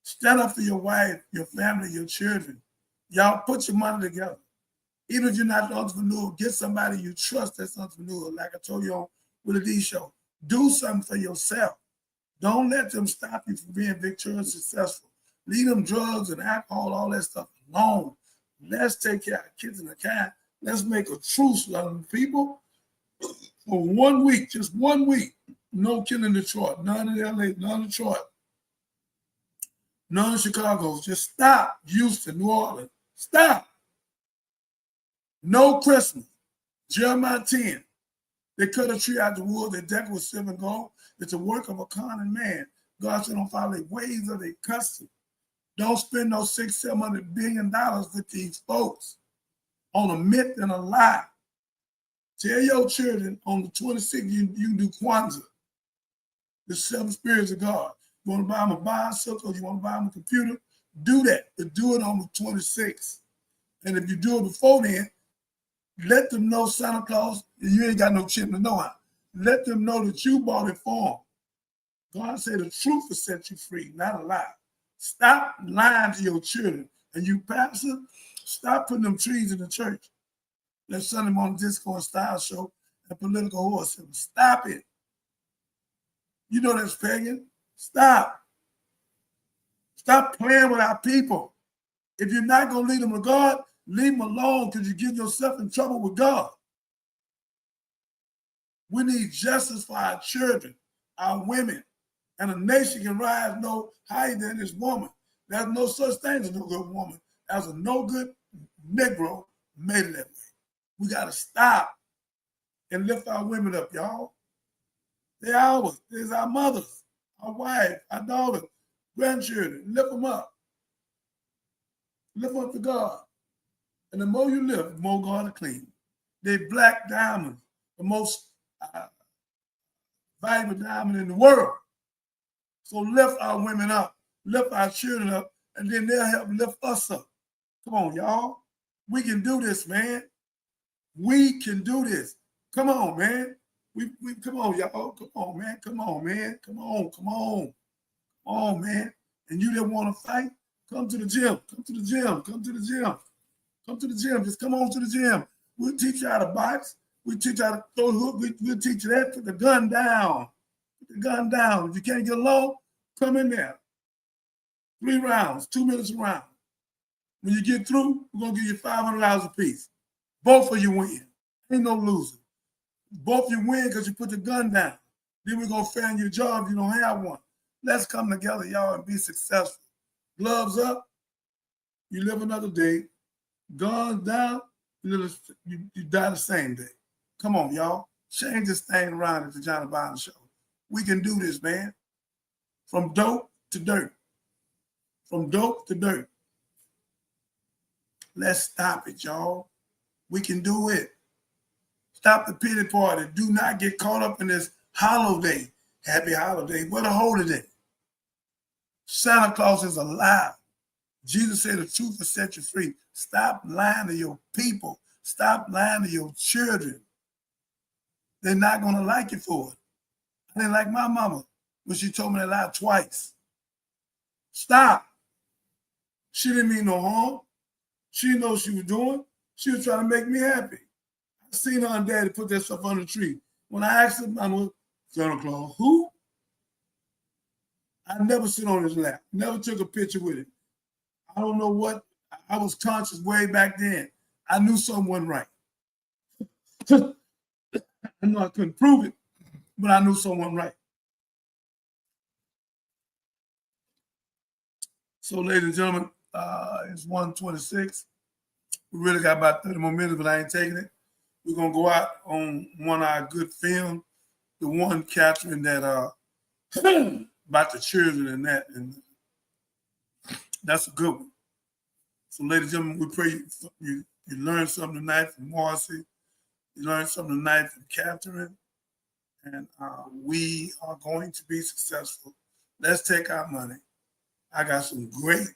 Stand up for your wife, your family, your children. Y'all put your money together. Even if you're not an entrepreneur, get somebody you trust that's an entrepreneur. Like I told you on with a D show. Do something for yourself. Don't let them stop you from being victorious, successful. Leave them drugs and alcohol, all that stuff alone. Let's take care of our kids in the car. Let's make a truce with them people for 1 week, just 1 week. No killing in Detroit, none in LA, none in Detroit, none in Chicago. Just stop. Houston, New Orleans, stop. No Christmas. Jeremiah 10. They cut a tree out the wood, they deck with silver and gold. It's a work of a common man. God said, don't follow their ways or their custom. Don't spend no $600-700 billion with these folks on a myth and a lie. Tell your children on the 26th, you do Kwanzaa, the 7 spirits of God. You want to buy them a bicycle, you want to buy them a computer, do that, but do it on the 26th. And if you do it before then, let them know Santa Claus, you ain't got no children to know how. Let them know that you bought it for them. God said the truth will set you free, not a lie. Stop lying to your children. And you pastor, stop putting them trees in the church. That Sunday morning disco and style show and political horse. Stop it. You know that's pagan. Stop. Stop playing with our people. If you're not going to lead them to God, leave them alone because you get yourself in trouble with God. We need justice for our children, our women, and a nation can rise no higher than this woman. There's no such thing as a no good woman. There's a no good Negro made it that way. We got to stop and lift our women up, y'all. They're ours. There's our mothers, our wives, our daughters, grandchildren. Lift them up. Lift up to God. And the more you lift, the more God will clean. They're black diamonds, the most valuable diamond in the world. So lift our women up, lift our children up, and then they'll help lift us up. Come on, y'all. We can do this, man. We can do this. Come on, man. We come on, y'all. Come on, man. Come on, man. Come on, come on. Come on, man. And you that want to fight, come to the gym. Come to the gym. Come to the gym. Come to the gym. Just come on to the gym. We'll teach you how to box. We'll teach you how to throw the hook. We'll teach you that. Put the gun down. Put the gun down. If you can't get low, come in there. 3 rounds, 2 minutes a round. When you get through, we're going to give you $500 a piece. Both of you win. Ain't no loser. Both of you win because you put the gun down. Then we're going to fan your job if you don't have one. Let's come together, y'all, and be successful. Gloves up, you live another day. Guns down, you die the same day. Come on, y'all. Change this thing around at the Johnny Binder Show. We can do this, man. From dope to dirt. From dope to dirt. Let's stop it, y'all. We can do it. Stop the pity party. Do not get caught up in this holiday. Happy holiday. What a holiday. Santa Claus is alive. Jesus said the truth will set you free. Stop lying to your people. Stop lying to your children. They're not going to like you for it. I didn't like my mama. when she told me that lie twice. Stop. She didn't mean no harm. She didn't know what she was doing. She was trying to make me happy. I seen her and Daddy put that stuff on the tree. When I asked him, I was Santa Claus, who? I never sit on his lap. Never took a picture with him. I don't know what. I was conscious way back then. I knew something wasn't right. I know I couldn't prove it, but I knew something wasn't right. So, ladies and gentlemen, it's 1:26. We really got about 30 more minutes, but I ain't taking it. We're going to go out on one of our good films, the one capturing that about the children and that. And that's a good one. So, ladies and gentlemen, we pray you learned something tonight from Marcy. You learned something tonight from Catherine. And we are going to be successful. Let's take our money. I got some great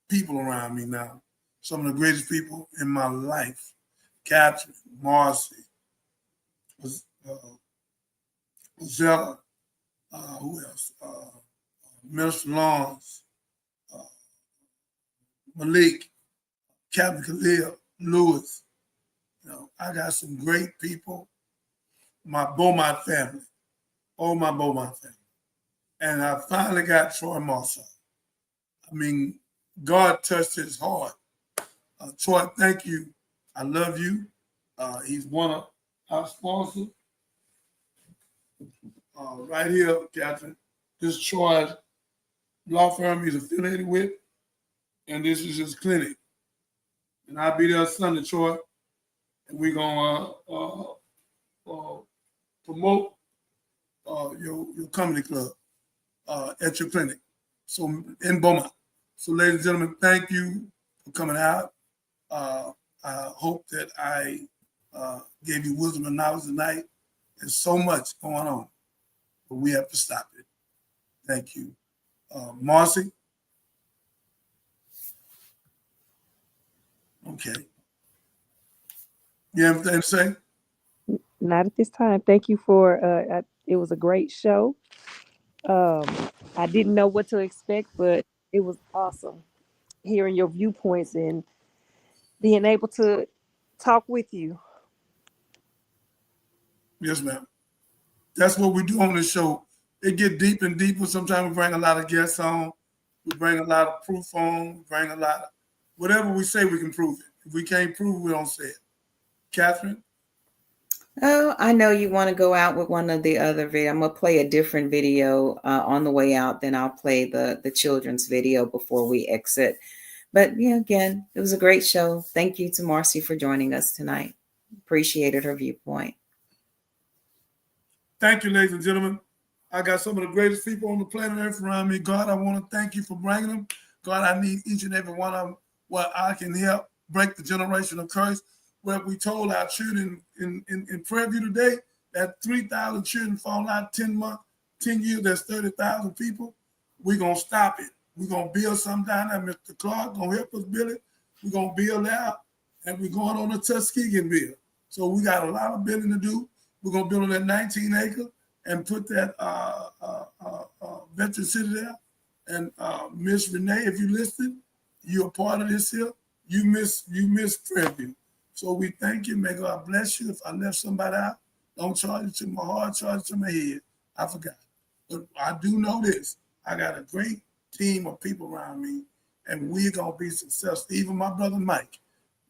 people around me now. Some of the greatest people in my life. Catherine, Marcy, Zella, who else? Minister Lawrence, Malik, Captain Khalil, Lewis. You know, I got some great people. My Beaumont family. Oh, my Beaumont family. And I finally got Troy Marshall. I mean, God touched his heart. Troy, thank you. I love you. He's one of our sponsors. Right here, Catherine. This is Troy's law firm he's affiliated with, and this is his clinic. And I'll be there Sunday, Troy, and we're going to promote your comedy club at your clinic, so in Beaumont. So, ladies and gentlemen, thank you for coming out. I hope that I gave you wisdom and knowledge tonight. There's so much going on, but we have to stop it. Thank you. Marcy? Okay. You have anything to say? Not at this time. Thank you for it was a great show. I didn't know what to expect, but it was awesome hearing your viewpoints and being able to talk with you. Yes, ma'am. That's what we do on this show. It get deep and deeper. Sometimes we bring a lot of guests on. We bring a lot of proof on. We bring a lot of whatever we say, we can prove it. If we can't prove it, we don't say it. Catherine? Oh, I know you want to go out with one of the other videos. I'm going to play a different video on the way out. Then I'll play the children's video before we exit. But yeah, again, it was a great show. Thank you to Marcy for joining us tonight. Appreciated her viewpoint. Thank you, ladies and gentlemen. I got some of the greatest people on the planet Earth around me. God, I want to thank you for bringing them. God, I need each and every one of them where I can help break the generational curse. Where we told our children in Prairie View today that 3,000 children fall out 10 years, that's 30,000 people. We're going to stop it. We're going to build something down there. Mr. Clark going to help us build it. We're going to build out, and we're going on a Tuskegee bill. So we got a lot of building to do. We're going to build on that 19 acre and put that veteran city there. And Miss Renee, if you listened, you're a part of this here. You miss Prairie View. So we thank you. May God bless you. If I left somebody out, don't charge it to my heart, charge it to my head. I forgot. But I do know this. I got a great team of people around me, and we're going to be successful. Even my brother Mike.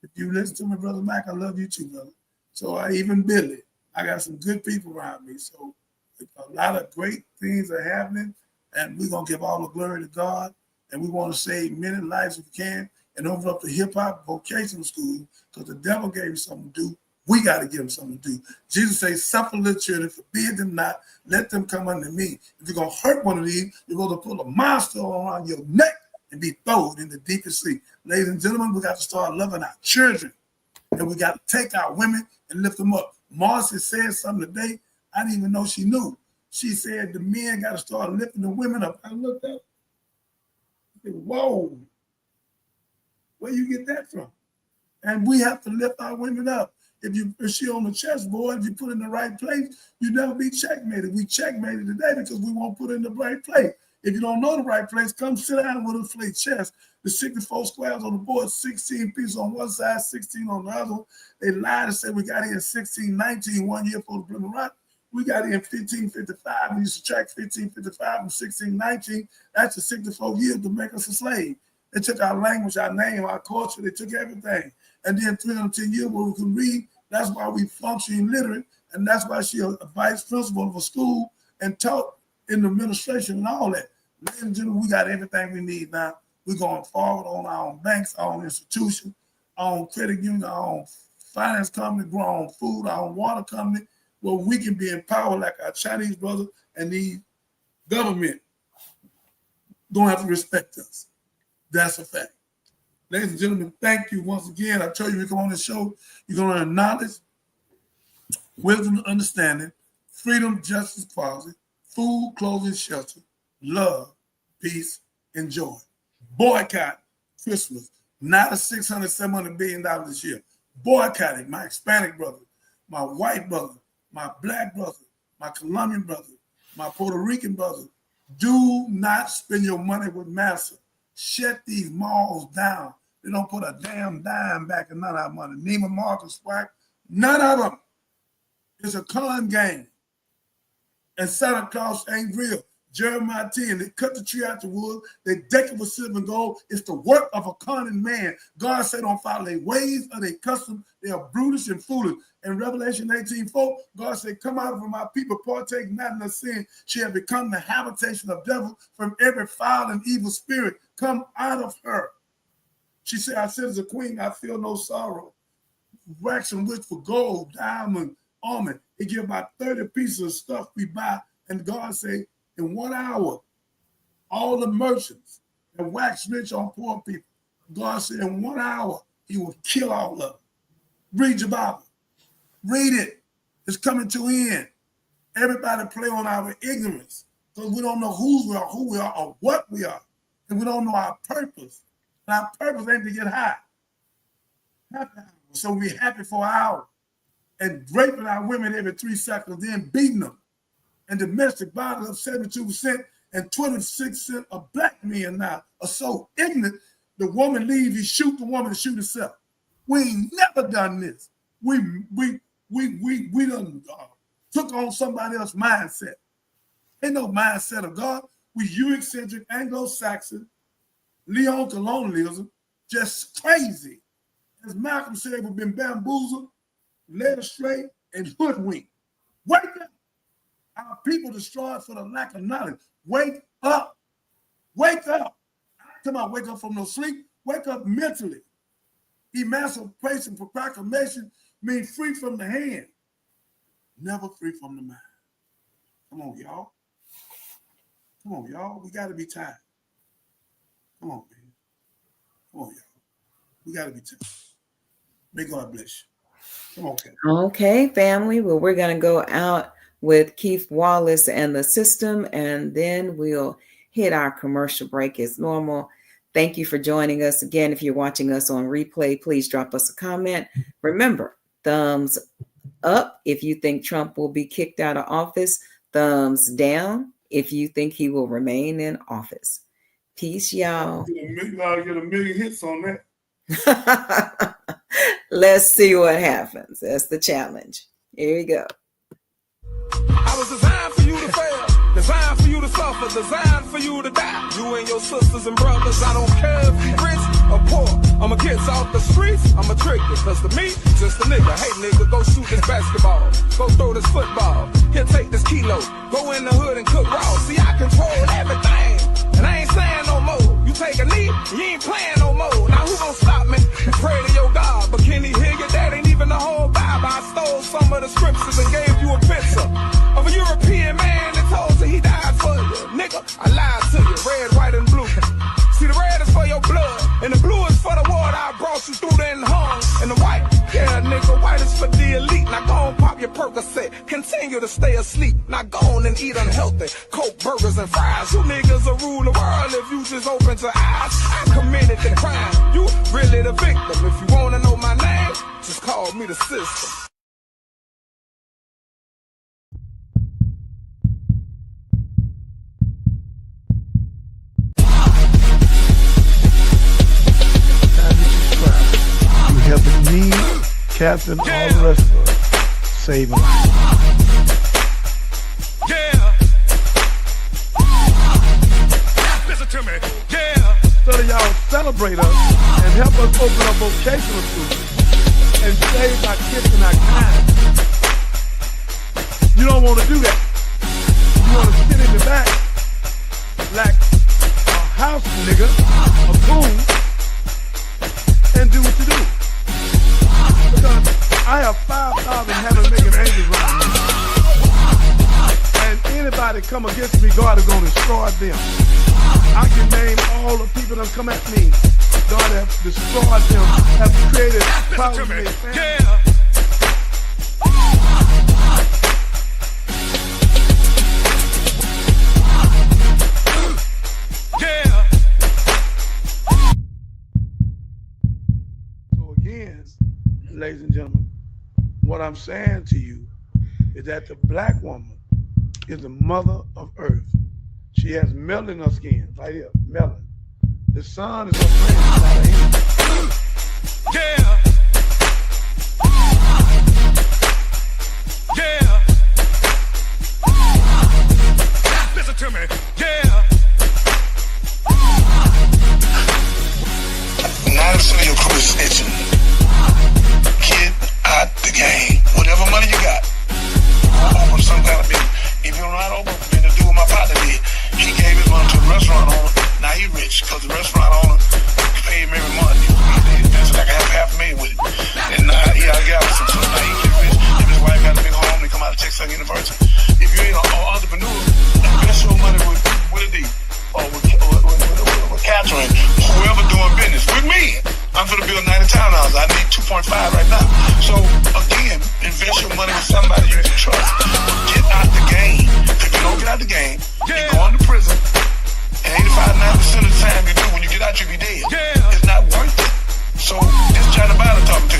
If you listen to my brother Mike, I love you too, brother. So even Billy. I got some good people around me. So a lot of great things are happening, and we're going to give all the glory to God, and we want to save many lives if we can. And open up the hip-hop vocational school, because the devil gave him something to do. We got to give him something to do. Jesus says, suffer little children, forbid them not, let them come unto me. If you're going to hurt one of these, you're going to put a monster around your neck and be thrown in the deepest sea. Ladies and gentlemen, we got to start loving our children, and we got to take our women and lift them up. Marcy said something today I didn't even know she knew. She said the men got to start lifting the women up. I looked up. I said, whoa. Where you get that from? And we have to lift our women up. If she on the chessboard, if you put in the right place, you never be checkmated. We checkmated today because we won't put in the right place. If you don't know the right place, come sit down with us, play chess. The 64 squares on the board, 16 pieces on one side, 16 on the other. They lied and said we got in 1619 1 year for the Plymouth Rock. We got in 1555. When you subtract 1555 from 1619, that's the 64 years to make us a slave. They took our language, our name, our culture. They took everything. And then 310 years where we can read. That's why we function literate. And that's why she's a vice principal of a school and taught in the administration and all that. Ladies and gentlemen, we got everything we need now. We're going forward on our own banks, our own institutions, our own credit union, our own finance company, grow our own food, our own water company, where we can be empowered like our Chinese brothers, and the government don't have to respect us. That's a fact. Ladies and gentlemen, thank you once again. I tell you, we come on the show, you're going to learn knowledge, wisdom, understanding, freedom, justice, equality, food, clothing, shelter, love, peace, and joy. Boycott Christmas, not a $600, $700 billion this year. Boycotting my Hispanic brother, my white brother, my black brother, my Colombian brother, my Puerto Rican brother. Do not spend your money with massa. Shut these malls down. They don't put a damn dime back in none of our money. Neiman Marcus, Swack, none of them. It's a con game. And Santa Claus ain't real. Jeremiah 10, they cut the tree out the wood, they deck it with silver and gold. It's the work of a cunning man. God said, don't follow their ways or their custom. They are brutish and foolish. In Revelation 18:4, God said, come out of my people, partake not in their sin. She have become the habitation of devil from every foul and evil spirit. Come out of her. She said, I said as a queen, I feel no sorrow. Waxing rich for gold, diamond, almond. He give about 30 pieces of stuff we buy. And God said, in 1 hour, all the merchants that wax rich on poor people, God said in 1 hour, he will kill all of them. Read your Bible. Read it. It's coming to an end. Everybody play on our ignorance because we don't know who we are, or what we are. And we don't know our purpose. And our purpose ain't to get high. So we're happy for an hour and raping our women every 3 seconds, then beating them. And domestic violence of 72%, and 26% of black men now are so ignorant. The woman leaves, you shoot the woman to shoot herself. We ain't never done this. We done took on somebody else's mindset. Ain't no mindset of God. We Eurocentric, Anglo-Saxon, Leon colonialism, just crazy. As Malcolm said, we've been bamboozled, led astray, and hoodwinked. Wake up. Our people destroyed for the lack of knowledge. Wake up. Wake up. I'm talking about wake up from no sleep. Wake up mentally. Emancipation and proclamation means free from the hand, never free from the mind. Come on, y'all. Come on, y'all. We got to be tired. Come on, man. Come on, y'all. We got to be tired. May God bless you. Come on, Ken. Okay, family. Well, we're going to go out with Keith Wallace and the System, and then we'll hit our commercial break as normal. Thank you for joining us. Again, if you're watching us on replay, please drop us a comment. Remember, thumbs up if you think Trump will be kicked out of office. Thumbs down if you think he will remain in office. Peace, y'all. You ought to get 1 million hits on that. Let's see what happens. That's the challenge. Here you go. I was designed for you to fail, designed for you to suffer, designed for you to die. You and your sisters and brothers, I don't care if you rich or poor. I'ma get off the streets, I'ma trick you. Cause to me, just a nigga. Hey nigga, go shoot this basketball, go throw this football. Here, take this kilo, go in the hood and cook raw. See, I control everything, and I ain't saying no more. You take a knee, you ain't playing no more. Now who gon' stop me? Pray to your God, but can he hear you? That ain't even the whole Bible. I stole some of the scriptures and gave you a picture of a European man that told you he died for you. Nigga, I lied to you. Red, white, and blue. See, the red is for your blood, and the blue is for the water I brought you through then hung. And the white, yeah, nigga, white is for the elite. Now go on, pop your Percocet. Continue to stay asleep. Now go on and eat unhealthy. Coke, burgers, and fries. You niggas will rule the world if you just open your eyes. I committed the crime. You really the victim. If you wanna know my name, just call call me the system. You helping me, Captain, all the rest of us, save lives. Listen to me. Yeah. So that y'all celebrate us and help us open up vocational schools and save our kids and our kind. You don't want to do that. You want to sit in the back like a house nigga, a coon, and do what you do. Because I have 5,000 heaven-making angels around me. And anybody come against me, God is going to destroy them. I can name all the people that come at me. God has destroyed them, have created problems in their family. Yeah. So again, ladies and gentlemen, what I'm saying to you is that the black woman is the mother of earth. She has melanin in her skin, right here, melanin. The sun is her friend, it's not her enemy. Yeah. Yeah. Listen to me. Yeah. 90% of your crew is snitching. Get out the game. Whatever money you got, go open some kind of business. If you don't know how to open, then to do what my partner did. He gave his money to the restaurant owner. Now he rich because the restaurant owner paid him every month. He invested like $500,000 with it. And now he out of Galveston. So now he get rich. If his wife got a big home, they come out of Texas University. If you ain't an entrepreneur, invest your money with a D or with Catherine, whoever doing business. With me, I'm going to build 90 townhouses. I need 2.5 right now. So again, invest your money with somebody you can trust. Get out the game. If you don't get out the game, you're going to prison. And 85-90% of the time you do, when you get out, you be dead. It's not worth it. So this Johnny Biden talking to